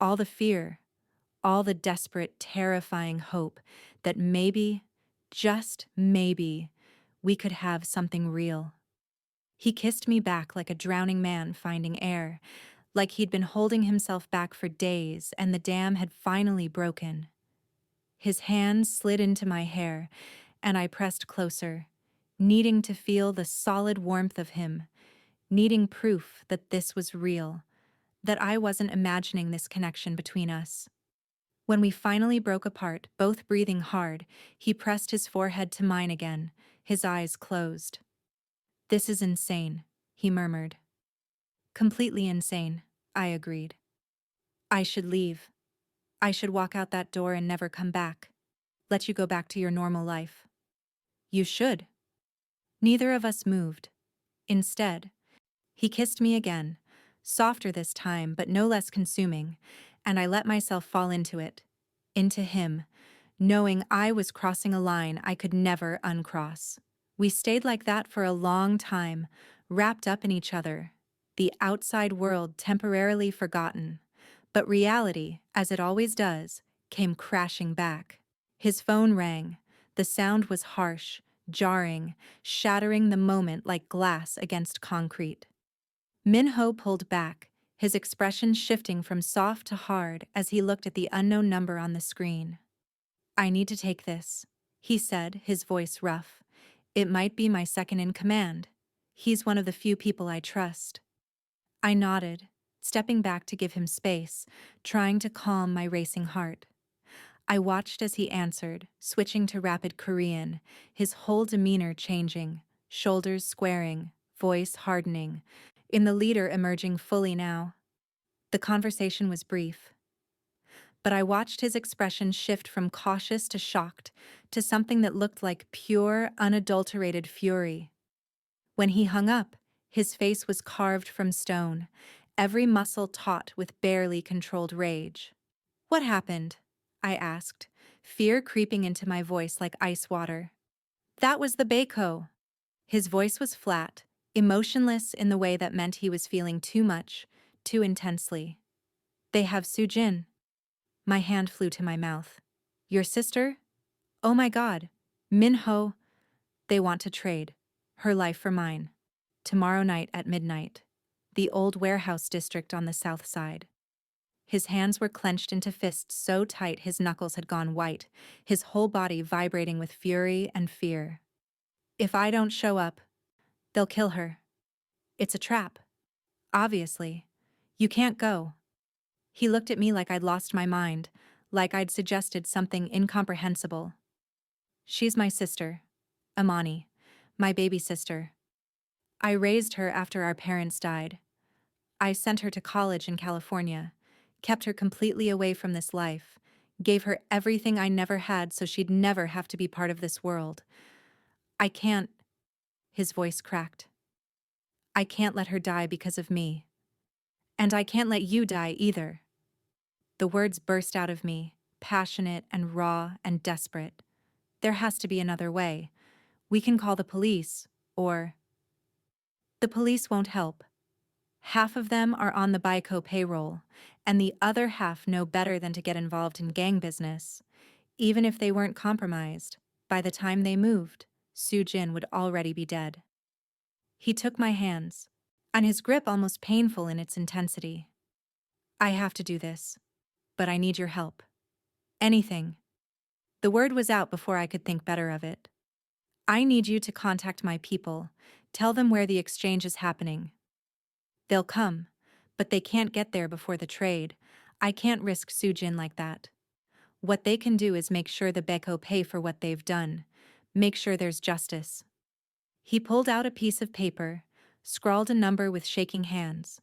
all the fear, all the desperate, terrifying hope that maybe, just maybe, we could have something real. He kissed me back like a drowning man finding air, like he'd been holding himself back for days and the dam had finally broken. His hands slid into my hair, and I pressed closer, needing to feel the solid warmth of him, needing proof that this was real, that I wasn't imagining this connection between us. When we finally broke apart, both breathing hard, he pressed his forehead to mine again, his eyes closed. "This is insane," he murmured. "Completely insane," I agreed. "I should leave. I should walk out that door and never come back. Let you go back to your normal life." "You should." Neither of us moved. Instead, he kissed me again, softer this time but no less consuming, and I let myself fall into it, into him, knowing I was crossing a line I could never uncross. We stayed like that for a long time, wrapped up in each other, the outside world temporarily forgotten. But reality, as it always does, came crashing back. His phone rang. The sound was harsh, jarring, shattering the moment like glass against concrete. Minho pulled back, his expression shifting from soft to hard as he looked at the unknown number on the screen. "I need to take this," he said, his voice rough. "It might be my second in command. He's one of the few people I trust." I nodded, stepping back to give him space, trying to calm my racing heart. I watched as he answered, switching to rapid Korean, his whole demeanor changing, shoulders squaring, voice hardening, in the leader emerging fully now. The conversation was brief, but I watched his expression shift from cautious to shocked, to something that looked like pure, unadulterated fury. When he hung up, his face was carved from stone, every muscle taut with barely controlled rage. "What happened?" I asked, fear creeping into my voice like ice water. "That was the Baiko." His voice was flat, emotionless in the way that meant he was feeling too much, too intensely. "They have Sujin." My hand flew to my mouth. "Your sister? Oh my God. Minho." "They want to trade. Her life for mine. Tomorrow night at midnight. The old warehouse district on the south side." His hands were clenched into fists so tight his knuckles had gone white, his whole body vibrating with fury and fear. "If I don't show up, they'll kill her. It's a trap. Obviously. You can't go." He looked at me like I'd lost my mind, like I'd suggested something incomprehensible. "She's my sister, Amani, my baby sister. I raised her after our parents died. I sent her to college in California, kept her completely away from this life, gave her everything I never had so she'd never have to be part of this world. I can't," his voice cracked. "I can't let her die because of me. And I can't let you die either." The words burst out of me, passionate and raw and desperate. "There has to be another way. We can call the police, or—" "The police won't help. Half of them are on the Baiko payroll, and the other half know better than to get involved in gang business. Even if they weren't compromised, by the time they moved, Sujin would already be dead." He took my hands, and his grip almost painful in its intensity. "I have to do this, but I need your help. Anything." The word was out before I could think better of it. "I need you to contact my people, tell them where the exchange is happening. They'll come, but they can't get there before the trade. I can't risk Sujin like that. What they can do is make sure the Beko pay for what they've done, make sure there's justice." He pulled out a piece of paper, scrawled a number with shaking hands.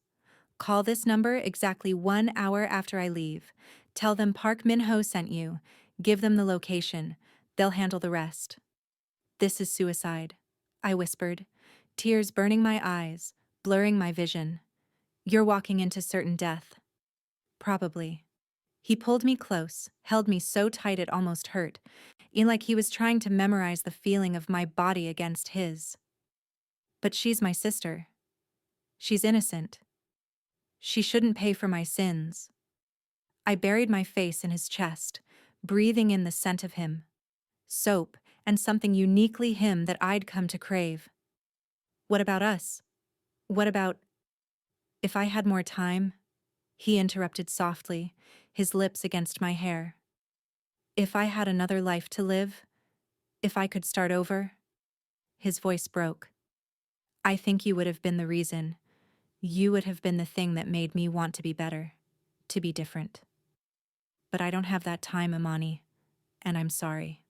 "Call this number exactly 1 hour after I leave. Tell them Park Min-ho sent you. Give them the location. They'll handle the rest." "This is suicide," I whispered, tears burning my eyes, blurring my vision. "You're walking into certain death." "Probably." He pulled me close, held me so tight it almost hurt, like he was trying to memorize the feeling of my body against his. "But she's my sister. She's innocent. She shouldn't pay for my sins." I buried my face in his chest, breathing in the scent of him. Soap, and something uniquely him that I'd come to crave. "What about us? What about—" If I had more time, he interrupted softly, his lips against my hair. If I had another life to live, if I could start over, his voice broke. I think you would have been the reason. You would have been the thing that made me want to be better, to be different. But I don't have that time, Amani, and I'm sorry.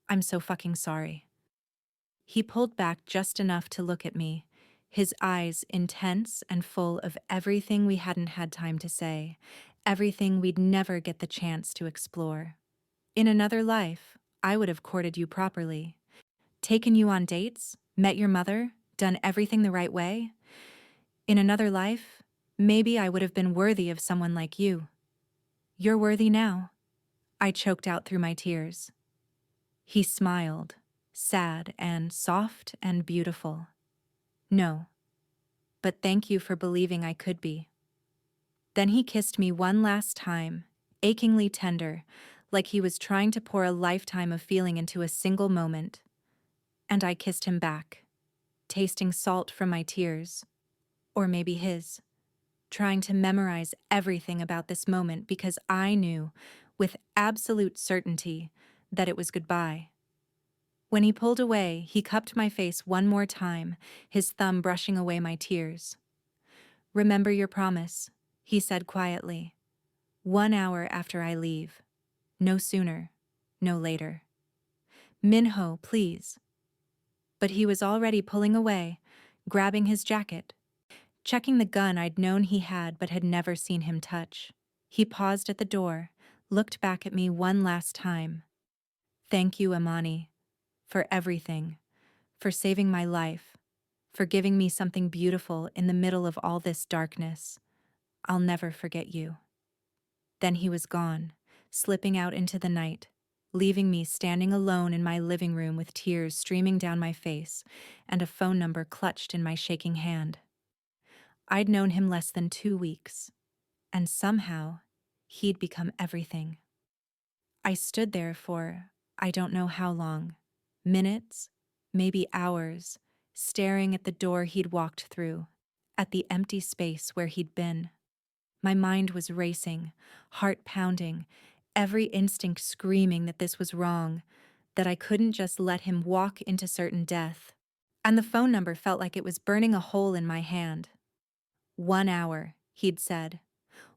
I'm so fucking sorry. He pulled back just enough to look at me, his eyes intense and full of everything we hadn't had time to say, everything we'd never get the chance to explore. In another life, I would have courted you properly, taken you on dates, met your mother, done everything the right way. In another life, maybe I would have been worthy of someone like you. You're worthy now. I choked out through my tears. He smiled, sad and soft and beautiful. No, but thank you for believing I could be. Then he kissed me one last time, achingly tender, like he was trying to pour a lifetime of feeling into a single moment. And I kissed him back, tasting salt from my tears, or maybe his, trying to memorize everything about this moment because I knew, with absolute certainty, that it was goodbye. When he pulled away, he cupped my face one more time, his thumb brushing away my tears. Remember your promise, he said quietly. 1 hour after I leave. No sooner, no later. Minho, please. But he was already pulling away, grabbing his jacket, checking the gun I'd known he had but had never seen him touch. He paused at the door, looked back at me one last time. Thank you, Amani, for everything, for saving my life, for giving me something beautiful in the middle of all this darkness. I'll never forget you. Then he was gone, slipping out into the night, leaving me standing alone in my living room with tears streaming down my face and a phone number clutched in my shaking hand. I'd known him less than 2 weeks, and somehow he'd become everything. I stood there for I don't know how long, minutes, maybe hours, staring at the door he'd walked through, at the empty space where he'd been. My mind was racing, heart pounding, every instinct screaming that this was wrong, that I couldn't just let him walk into certain death. And the phone number felt like it was burning a hole in my hand. 1 hour, he'd said.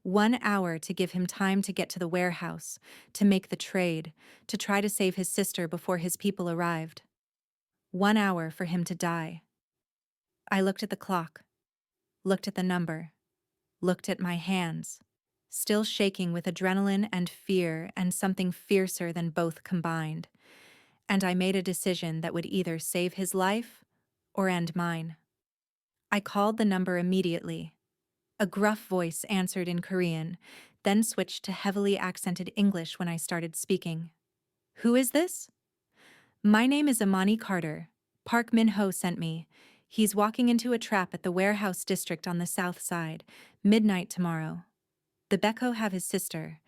1 hour to give him time to get to the warehouse, to make the trade, to try to save his sister before his people arrived. 1 hour for him to die. I looked at the clock, looked at the number, looked at my hands, still shaking with adrenaline and fear and something fiercer than both combined, and I made a decision that would either save his life or end mine. I called the number immediately. A gruff voice answered in Korean, then switched to heavily accented English when I started speaking. Who is this? My name is Amani Carter. Park Min-ho sent me. He's walking into a trap at the warehouse district on the south side, midnight tomorrow. The Beko have his sister,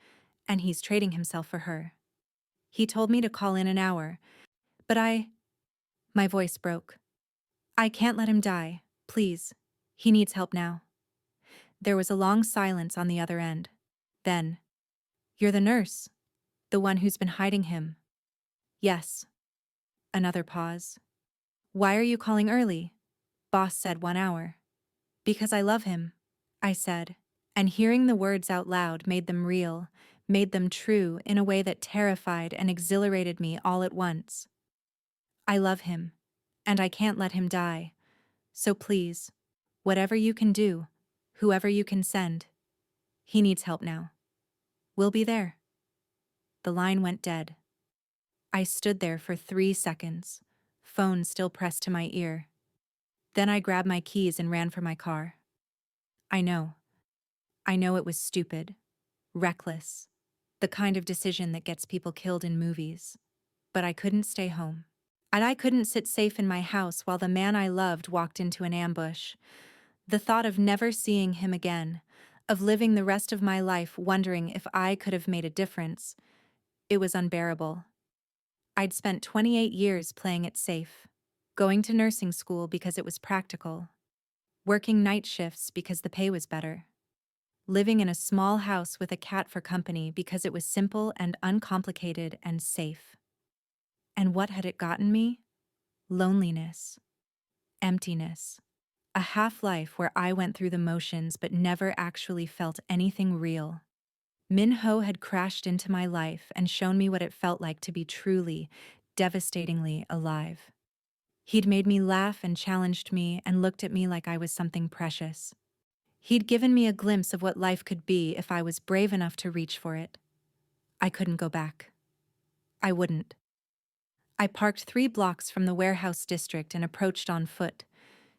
and he's trading himself for her. He told me to call in an hour, but my voice broke. I can't let him die, please. He needs help now. There was a long silence on the other end. Then, you're the nurse, the one who's been hiding him. Yes. Another pause. Why are you calling early? Boss said 1 hour. Because I love him, I said, and hearing the words out loud made them real, made them true in a way that terrified and exhilarated me all at once. I love him, and I can't let him die. So please, whatever you can do, whoever you can send. He needs help now. We'll be there. The line went dead. I stood there for 3 seconds, phone still pressed to my ear. Then I grabbed my keys and ran for my car. I know it was stupid, reckless, the kind of decision that gets people killed in movies. But I couldn't stay home. And I couldn't sit safe in my house while the man I loved walked into an ambush. The thought of never seeing him again, of living the rest of my life wondering if I could have made a difference, it was unbearable. I'd spent 28 years playing it safe, going to nursing school because it was practical, working night shifts because the pay was better, living in a small house with a cat for company because it was simple and uncomplicated and safe. And what had it gotten me? Loneliness, emptiness, a half-life where I went through the motions but never actually felt anything real. Min-ho had crashed into my life and shown me what it felt like to be truly, devastatingly alive. He'd made me laugh and challenged me and looked at me like I was something precious. He'd given me a glimpse of what life could be if I was brave enough to reach for it. I couldn't go back. I wouldn't. I parked 3 blocks from the warehouse district and approached on foot,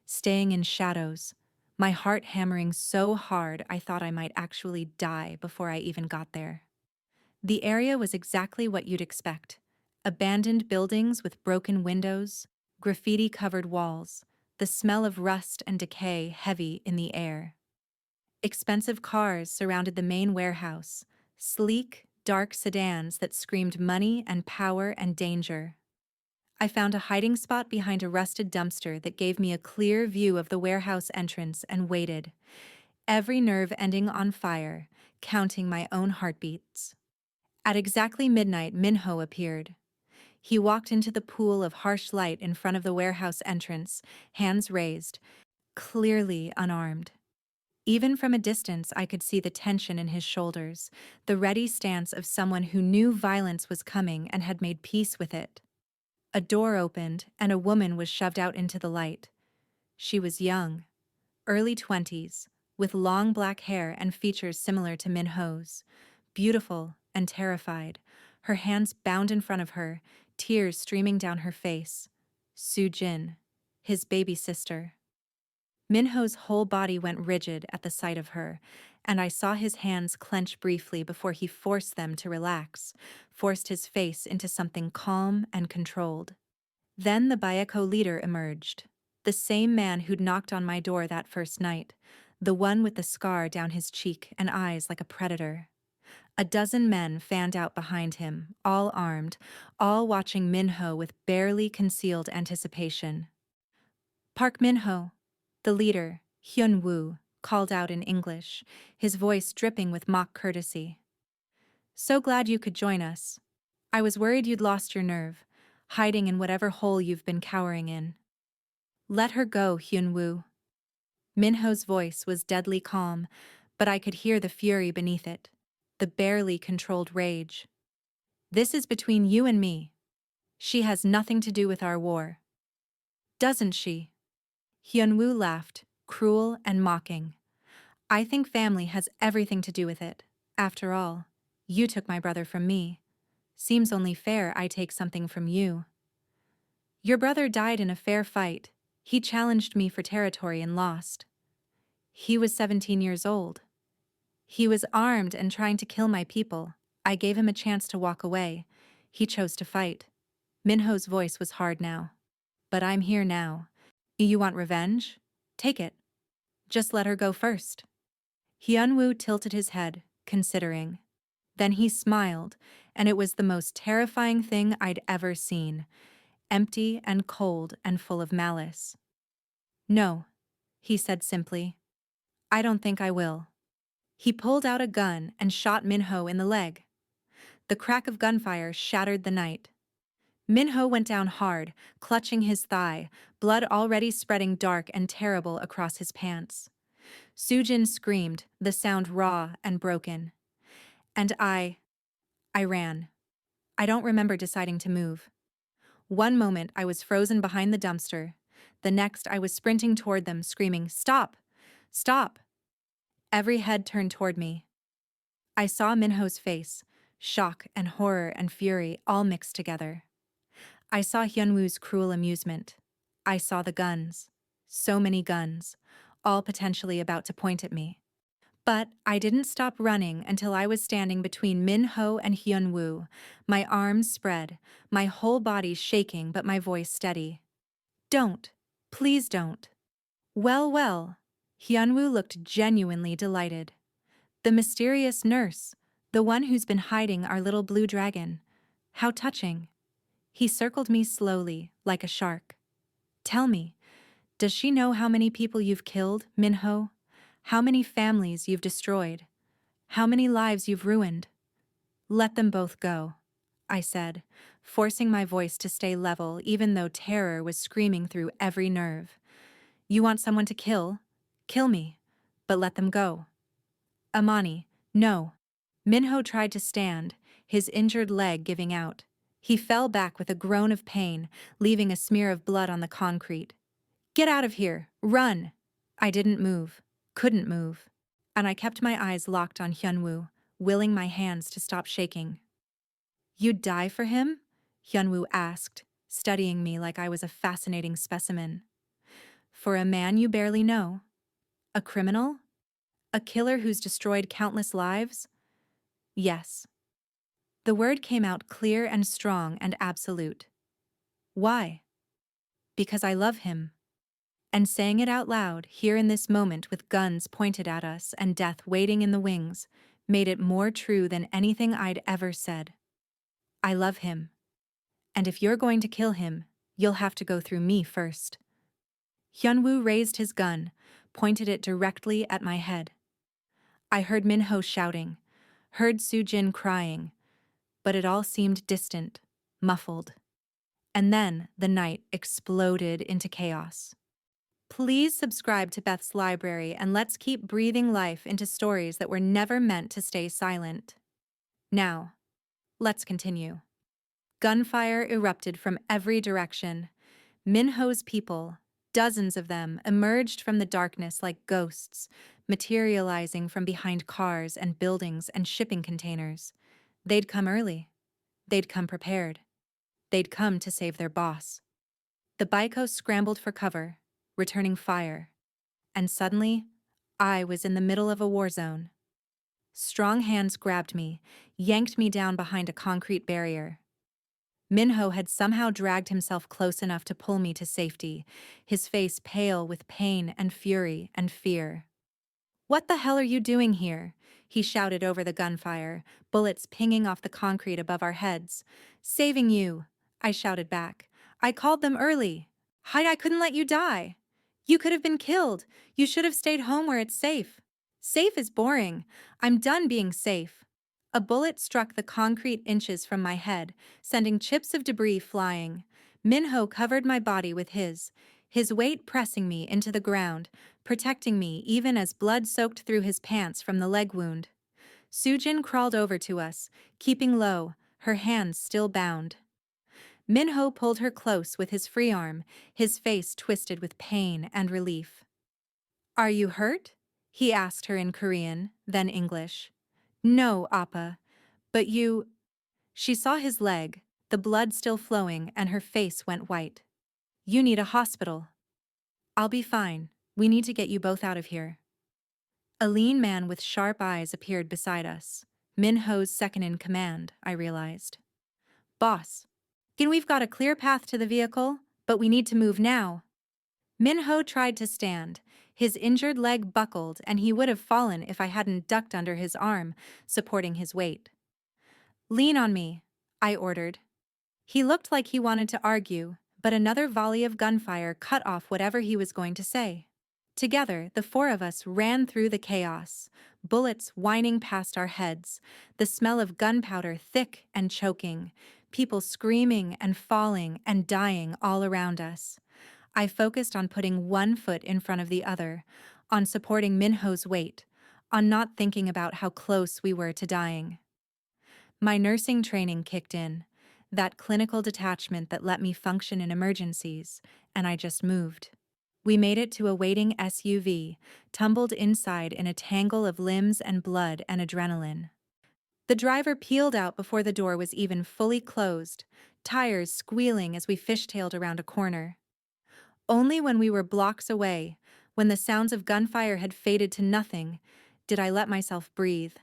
staying in shadows, my heart hammering so hard I thought I might actually die before I even got there. The area was exactly what you'd expect. Abandoned buildings with broken windows, graffiti-covered walls, the smell of rust and decay heavy in the air. Expensive cars surrounded the main warehouse, sleek, dark sedans that screamed money and power and danger. I found a hiding spot behind a rusted dumpster that gave me a clear view of the warehouse entrance and waited, every nerve ending on fire, counting my own heartbeats. At exactly midnight, Minho appeared. He walked into the pool of harsh light in front of the warehouse entrance, hands raised, clearly unarmed. Even from a distance, I could see the tension in his shoulders, the ready stance of someone who knew violence was coming and had made peace with it. A door opened, and a woman was shoved out into the light. She was young, early 20s, with long black hair and features similar to Minho's, beautiful and terrified, her hands bound in front of her, tears streaming down her face. Soo-jin, his baby sister. Minho's whole body went rigid at the sight of her, and I saw his hands clench briefly before he forced them to relax, forced his face into something calm and controlled. Then the Bayeko leader emerged, the same man who'd knocked on my door that first night, the one with the scar down his cheek and eyes like a predator. A dozen men fanned out behind him, all armed, all watching Minho with barely concealed anticipation. "Park Minho," the leader, Hyun-woo, called out in English, his voice dripping with mock courtesy. "So glad you could join us. I was worried you'd lost your nerve, hiding in whatever hole you've been cowering in." "Let her go, Hyun-woo." Minho's voice was deadly calm, but I could hear the fury beneath it, the barely controlled rage. "This is between you and me. She has nothing to do with our war." "Doesn't she?" Hyun-woo laughed, cruel and mocking. "I think family has everything to do with it. After all, you took my brother from me. Seems only fair I take something from you." "Your brother died in a fair fight. He challenged me for territory and lost. He was 17 years old. He was armed and trying to kill my people. I gave him a chance to walk away. He chose to fight." Minho's voice was hard now. "But I'm here now. You want revenge? Take it. Just let her go first." Hyun-woo tilted his head, considering. Then he smiled, and it was the most terrifying thing I'd ever seen, empty and cold and full of malice. "No," he said simply. "I don't think I will." He pulled out a gun and shot Minho in the leg. The crack of gunfire shattered the night. Minho went down hard, clutching his thigh, blood already spreading dark and terrible across his pants. Soo-jin screamed, the sound raw and broken. And I ran. I don't remember deciding to move. One moment I was frozen behind the dumpster. The next I was sprinting toward them, screaming, "Stop! Stop!" Every head turned toward me. I saw Minho's face, shock and horror and fury all mixed together. I saw Hyun-woo's cruel amusement. I saw the guns. So many guns, all potentially about to point at me. But I didn't stop running until I was standing between Minho and Hyun-woo, my arms spread, my whole body shaking but my voice steady. "Don't. Please don't." "Well, well." Hyun-woo looked genuinely delighted. "The mysterious nurse, the one who's been hiding our little blue dragon. How touching." He circled me slowly, like a shark. "Tell me, Does she know how many people you've killed, Minho? How many families you've destroyed? How many lives you've ruined? Let them both go, I said, forcing my voice to stay level even though terror was screaming through every nerve. You want someone to kill? Kill me, but let them go. Amani, no. Minho tried to stand, his injured leg giving out. He fell back with a groan of pain, leaving a smear of blood on the concrete. Get out of here! Run! I didn't move, couldn't move, and I kept my eyes locked on Hyunwoo, willing my hands to stop shaking. You'd die for him? Hyunwoo asked, studying me like I was a fascinating specimen. For a man you barely know? A criminal? A killer who's destroyed countless lives? Yes. The word came out clear and strong and absolute. Why? Because I love him. And saying it out loud, here in this moment with guns pointed at us and death waiting in the wings, made it more true than anything I'd ever said. I love him. And if you're going to kill him, you'll have to go through me first. Hyunwoo raised his gun, pointed it directly at my head. I heard Minho shouting, heard Soo-jin crying, but it all seemed distant, muffled. And then the night exploded into chaos. Please subscribe to Beth's Library and let's keep breathing life into stories that were never meant to stay silent. Now, let's continue. Gunfire erupted from every direction. Minho's people, dozens of them, emerged from the darkness like ghosts, materializing from behind cars and buildings and shipping containers. They'd come early. They'd come prepared. They'd come to save their boss. The Baiko scrambled for cover, returning fire. And suddenly, I was in the middle of a war zone. Strong hands grabbed me, yanked me down behind a concrete barrier. Minho had somehow dragged himself close enough to pull me to safety, his face pale with pain and fury and fear. What the hell are you doing here? He shouted over the gunfire, bullets pinging off the concrete above our heads. Saving you, I shouted back. I called them early. I couldn't let you die. You could have been killed. You should have stayed home where it's safe. Safe is boring. I'm done being safe. A bullet struck the concrete inches from my head, sending chips of debris flying. Minho covered my body with his weight pressing me into the ground, protecting me even as blood soaked through his pants from the leg wound. Soo-jin crawled over to us, keeping low, her hands still bound. Minho pulled her close with his free arm, his face twisted with pain and relief. Are you hurt? He asked her in Korean, then English. No, Appa. But you... She saw his leg, the blood still flowing, and her face went white. You need a hospital. I'll be fine. We need to get you both out of here. A lean man with sharp eyes appeared beside us. Minho's second-in-command, I realized. Boss. We've got a clear path to the vehicle, but we need to move now. Minho tried to stand. His injured leg buckled, and he would have fallen if I hadn't ducked under his arm, supporting his weight. Lean on me, I ordered. He looked like he wanted to argue, but another volley of gunfire cut off whatever he was going to say. Together, the four of us ran through the chaos, bullets whining past our heads, the smell of gunpowder thick and choking, people screaming and falling and dying all around us. I focused on putting one foot in front of the other, on supporting Minho's weight, on not thinking about how close we were to dying. My nursing training kicked in, that clinical detachment that let me function in emergencies, and I just moved. We made it to a waiting SUV, tumbled inside in a tangle of limbs and blood and adrenaline. The driver peeled out before the door was even fully closed, tires squealing as we fishtailed around a corner. Only when we were blocks away, when the sounds of gunfire had faded to nothing, did I let myself breathe.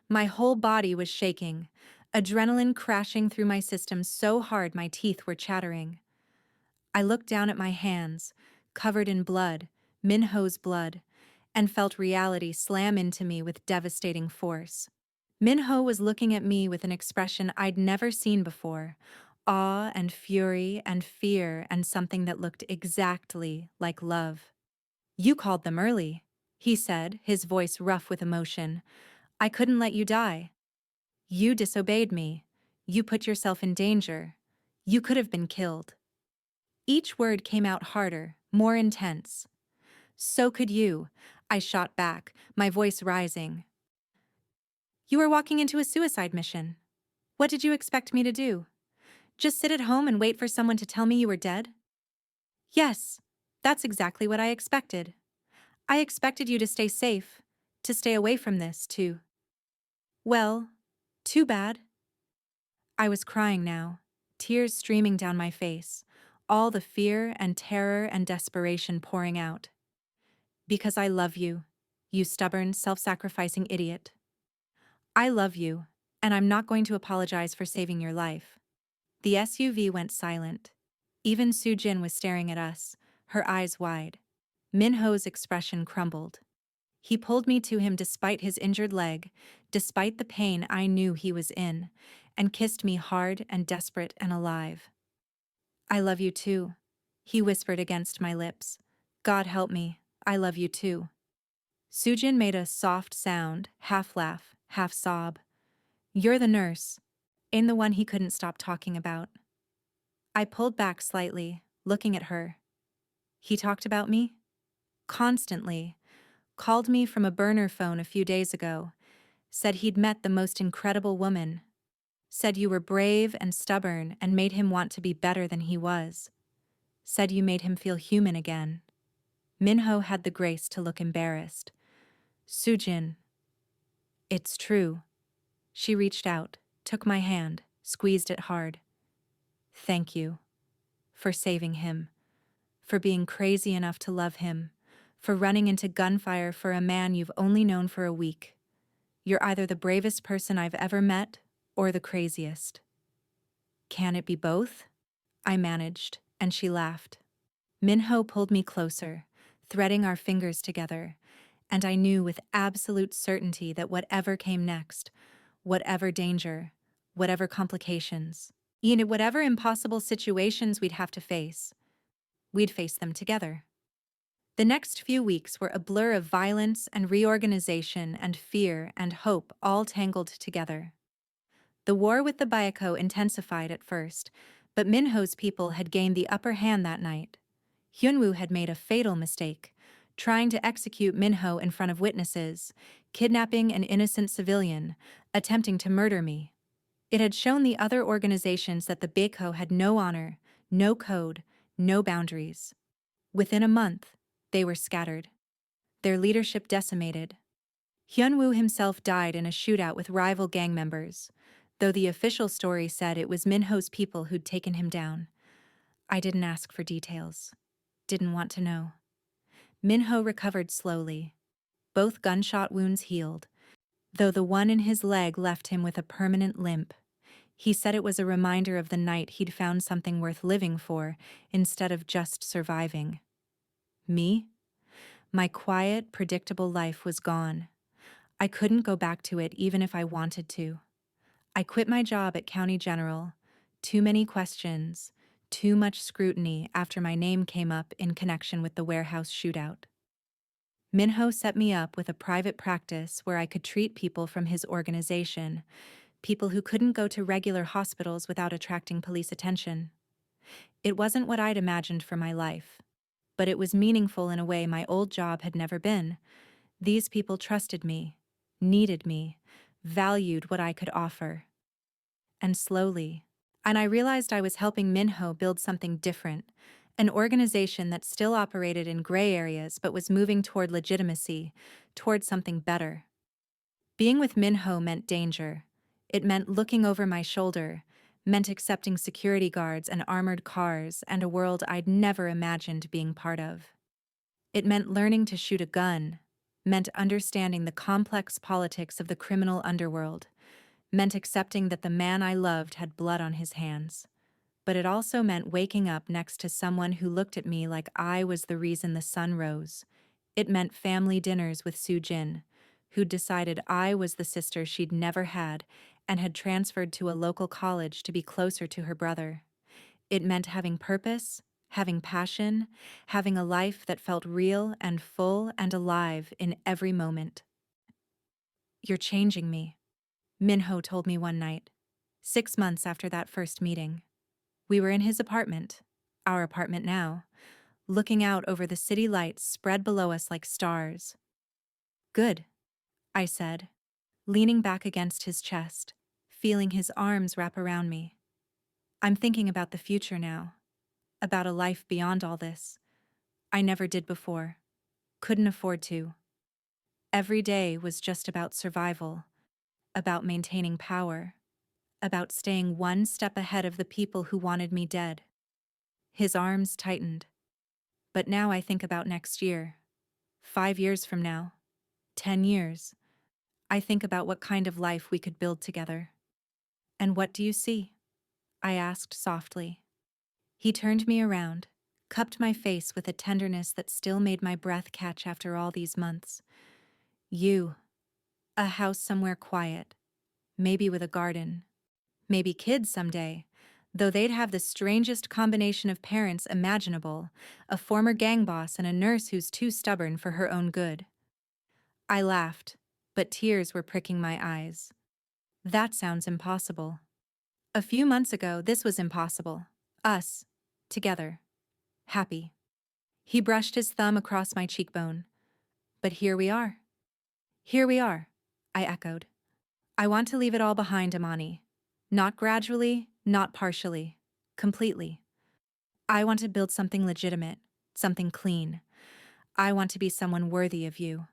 My whole body was shaking, adrenaline crashing through my system so hard my teeth were chattering. I looked down at my hands, covered in blood, Minho's blood, and felt reality slam into me with devastating force. Minho was looking at me with an expression I'd never seen before, awe and fury and fear and something that looked exactly like love. You called them early, he said, his voice rough with emotion. I couldn't let you die. You disobeyed me. You put yourself in danger. You could have been killed. Each word came out harder, more intense. So could you, I shot back, my voice rising. You were walking into a suicide mission. What did you expect me to do? Just sit at home and wait for someone to tell me you were dead? Yes, that's exactly what I expected. I expected you to stay safe, to stay away from this, too. Well, too bad. I was crying now, tears streaming down my face, all the fear and terror and desperation pouring out. Because I love you, you stubborn, self-sacrificing idiot. I love you, and I'm not going to apologize for saving your life. The SUV went silent. Even Soo-jin was staring at us, her eyes wide. Min-ho's expression crumbled. He pulled me to him despite his injured leg, despite the pain I knew he was in, and kissed me hard and desperate and alive. I love you too, he whispered against my lips. God help me, I love you too. Soo-jin made a soft sound, half laugh, half sob. You're the nurse, ain't the one he couldn't stop talking about. I pulled back slightly, looking at her. He talked about me? Constantly. Called me from a burner phone a few days ago. Said he'd met the most incredible woman. Said you were brave and stubborn and made him want to be better than he was. Said you made him feel human again. Min-ho had the grace to look embarrassed. Soo-jin. It's true. She reached out, took my hand, squeezed it hard. Thank you. For saving him. For being crazy enough to love him. For running into gunfire for a man you've only known for a week. You're either the bravest person I've ever met, or the craziest. Can it be both? I managed, and she laughed. Min-ho pulled me closer, threading our fingers together, and I knew with absolute certainty that whatever came next, whatever danger, whatever complications, whatever impossible situations we'd have to face, we'd face them together. The next few weeks were a blur of violence and reorganization and fear and hope all tangled together. The war with the Byako intensified at first, but Min-ho's people had gained the upper hand that night. Hyunwoo had made a fatal mistake, trying to execute Min-ho in front of witnesses, kidnapping an innocent civilian, attempting to murder me. It had shown the other organizations that the Byako had no honor, no code, no boundaries. Within a month, they were scattered. Their leadership decimated. Hyunwoo himself died in a shootout with rival gang members, though the official story said it was Min-ho's people who'd taken him down. I didn't ask for details. Didn't want to know. Min-ho recovered slowly. Both gunshot wounds healed, though the one in his leg left him with a permanent limp. He said it was a reminder of the night he'd found something worth living for instead of just surviving. Me? My quiet, predictable life was gone. I couldn't go back to it even if I wanted to. I quit my job at County General. Too many questions, too much scrutiny after my name came up in connection with the warehouse shootout. Min-ho set me up with a private practice where I could treat people from his organization, people who couldn't go to regular hospitals without attracting police attention. It wasn't what I'd imagined for my life, but it was meaningful in a way my old job had never been. These people trusted me, needed me, valued what I could offer. And slowly, I realized I was helping Min-ho build something different, an organization that still operated in gray areas but was moving toward legitimacy, toward something better. Being with Min-ho meant danger. It meant looking over my shoulder, meant accepting security guards and armored cars and a world I'd never imagined being part of. It meant learning to shoot a gun, meant understanding the complex politics of the criminal underworld, meant accepting that the man I loved had blood on his hands. But it also meant waking up next to someone who looked at me like I was the reason the sun rose. It meant family dinners with Soo-jin, who'd decided I was the sister she'd never had and had transferred to a local college to be closer to her brother. It meant having purpose, having passion, having a life that felt real and full and alive in every moment. "You're changing me," Minho told me one night, 6 months after that first meeting. We were in his apartment, our apartment now, looking out over the city lights spread below us like stars. "Good," I said, leaning back against his chest, feeling his arms wrap around me. "I'm thinking about the future now, about a life beyond all this. I never did before, couldn't afford to. Every day was just about survival, about maintaining power, about staying one step ahead of the people who wanted me dead." His arms tightened. "But now I think about next year, 5 years from now, 10 years. I think about what kind of life we could build together." "And what do you see?" I asked softly. He turned me around, cupped my face with a tenderness that still made my breath catch after all these months. "You. A house somewhere quiet, maybe with a garden, maybe kids someday, though they'd have the strangest combination of parents imaginable, a former gang boss and a nurse who's too stubborn for her own good." I laughed, but tears were pricking my eyes. "That sounds impossible." A few months ago, this was impossible. Us. Together. Happy. He brushed his thumb across my cheekbone. "But here we are." "Here we are," I echoed. "I want to leave it all behind, Amani. Not gradually, not partially. Completely. I want to build something legitimate, something clean. I want to be someone worthy of you."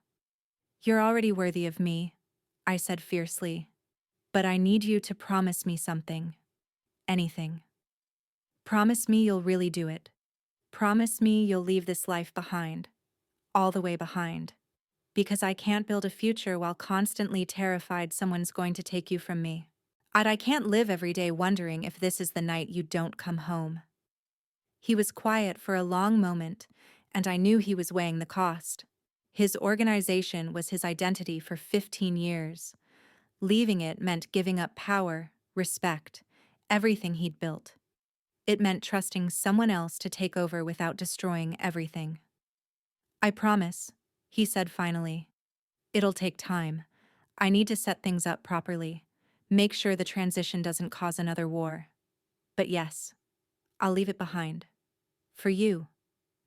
"You're already worthy of me," I said fiercely. "But I need you to promise me something. Anything. Promise me you'll really do it. Promise me you'll leave this life behind. All the way behind. Because I can't build a future while constantly terrified someone's going to take you from me. I can't live every day wondering if this is the night you don't come home." He was quiet for a long moment, and I knew he was weighing the cost. His organization was his identity for 15 years. Leaving it meant giving up power, respect, everything he'd built. It meant trusting someone else to take over without destroying everything. "I promise," he said finally. "It'll take time. I need to set things up properly. Make sure the transition doesn't cause another war. But yes, I'll leave it behind. For you.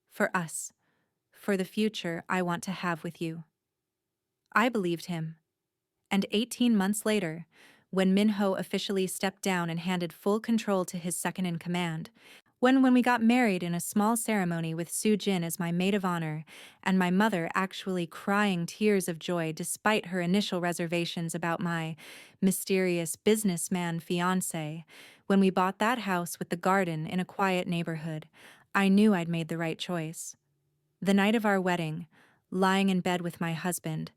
For us. For the future I want to have with you." I believed him. And 18 months later, when Minho officially stepped down and handed full control to his second-in-command, when we got married in a small ceremony with Soo Jin as my maid of honor, and my mother actually crying tears of joy despite her initial reservations about my mysterious businessman fiancé, when we bought that house with the garden in a quiet neighborhood, I knew I'd made the right choice. The night of our wedding, lying in bed with my husband,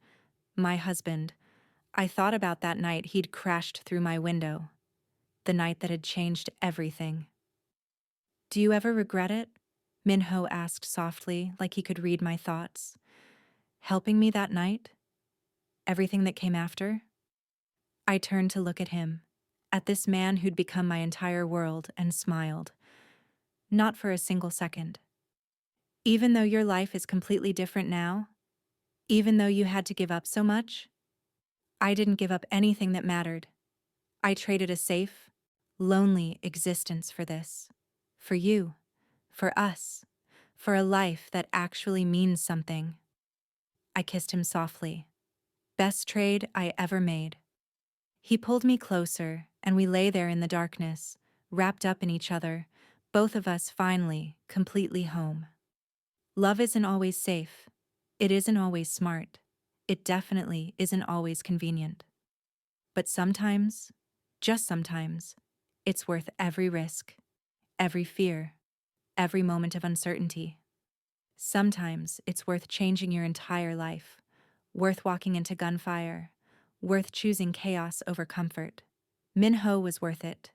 I thought about that night he'd crashed through my window. The night that had changed everything. "Do you ever regret it?" Minho asked softly, like he could read my thoughts. "Helping me that night? Everything that came after?" I turned to look at him, at this man who'd become my entire world, and smiled. "Not for a single second. Even though your life is completely different now, even though you had to give up so much, I didn't give up anything that mattered. I traded a safe, lonely existence for this. For you. For us. For a life that actually means something." I kissed him softly. Best trade I ever made. He pulled me closer, and we lay there in the darkness, wrapped up in each other, both of us finally, completely home. Love isn't always safe. It isn't always smart. It definitely isn't always convenient. But sometimes, just sometimes, it's worth every risk, every fear, every moment of uncertainty. Sometimes it's worth changing your entire life, worth walking into gunfire, worth choosing chaos over comfort. Minho was worth it.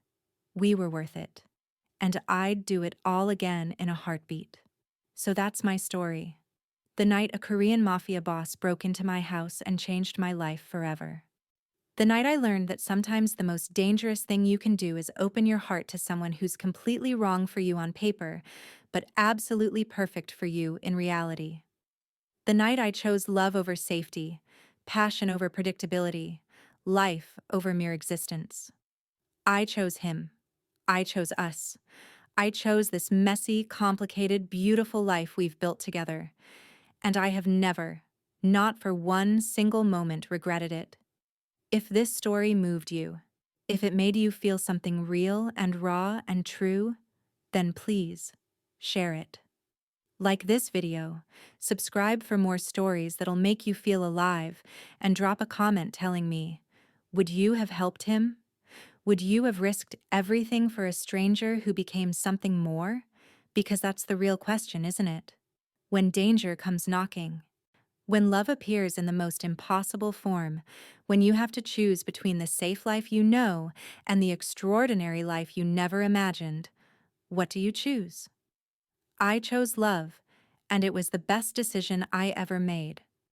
We were worth it. And I'd do it all again in a heartbeat. So that's my story. The night a Korean mafia boss broke into my house and changed my life forever. The night I learned that sometimes the most dangerous thing you can do is open your heart to someone who's completely wrong for you on paper, but absolutely perfect for you in reality. The night I chose love over safety, passion over predictability, life over mere existence. I chose him. I chose us. I chose this messy, complicated, beautiful life we've built together. And I have never, not for one single moment, regretted it. If this story moved you, if it made you feel something real and raw and true, then please share it. Like this video, subscribe for more stories that'll make you feel alive, and drop a comment telling me, would you have helped him? Would you have risked everything for a stranger who became something more? Because that's the real question, isn't it? When danger comes knocking, when love appears in the most impossible form, when you have to choose between the safe life you know and the extraordinary life you never imagined, what do you choose? I chose love, and it was the best decision I ever made.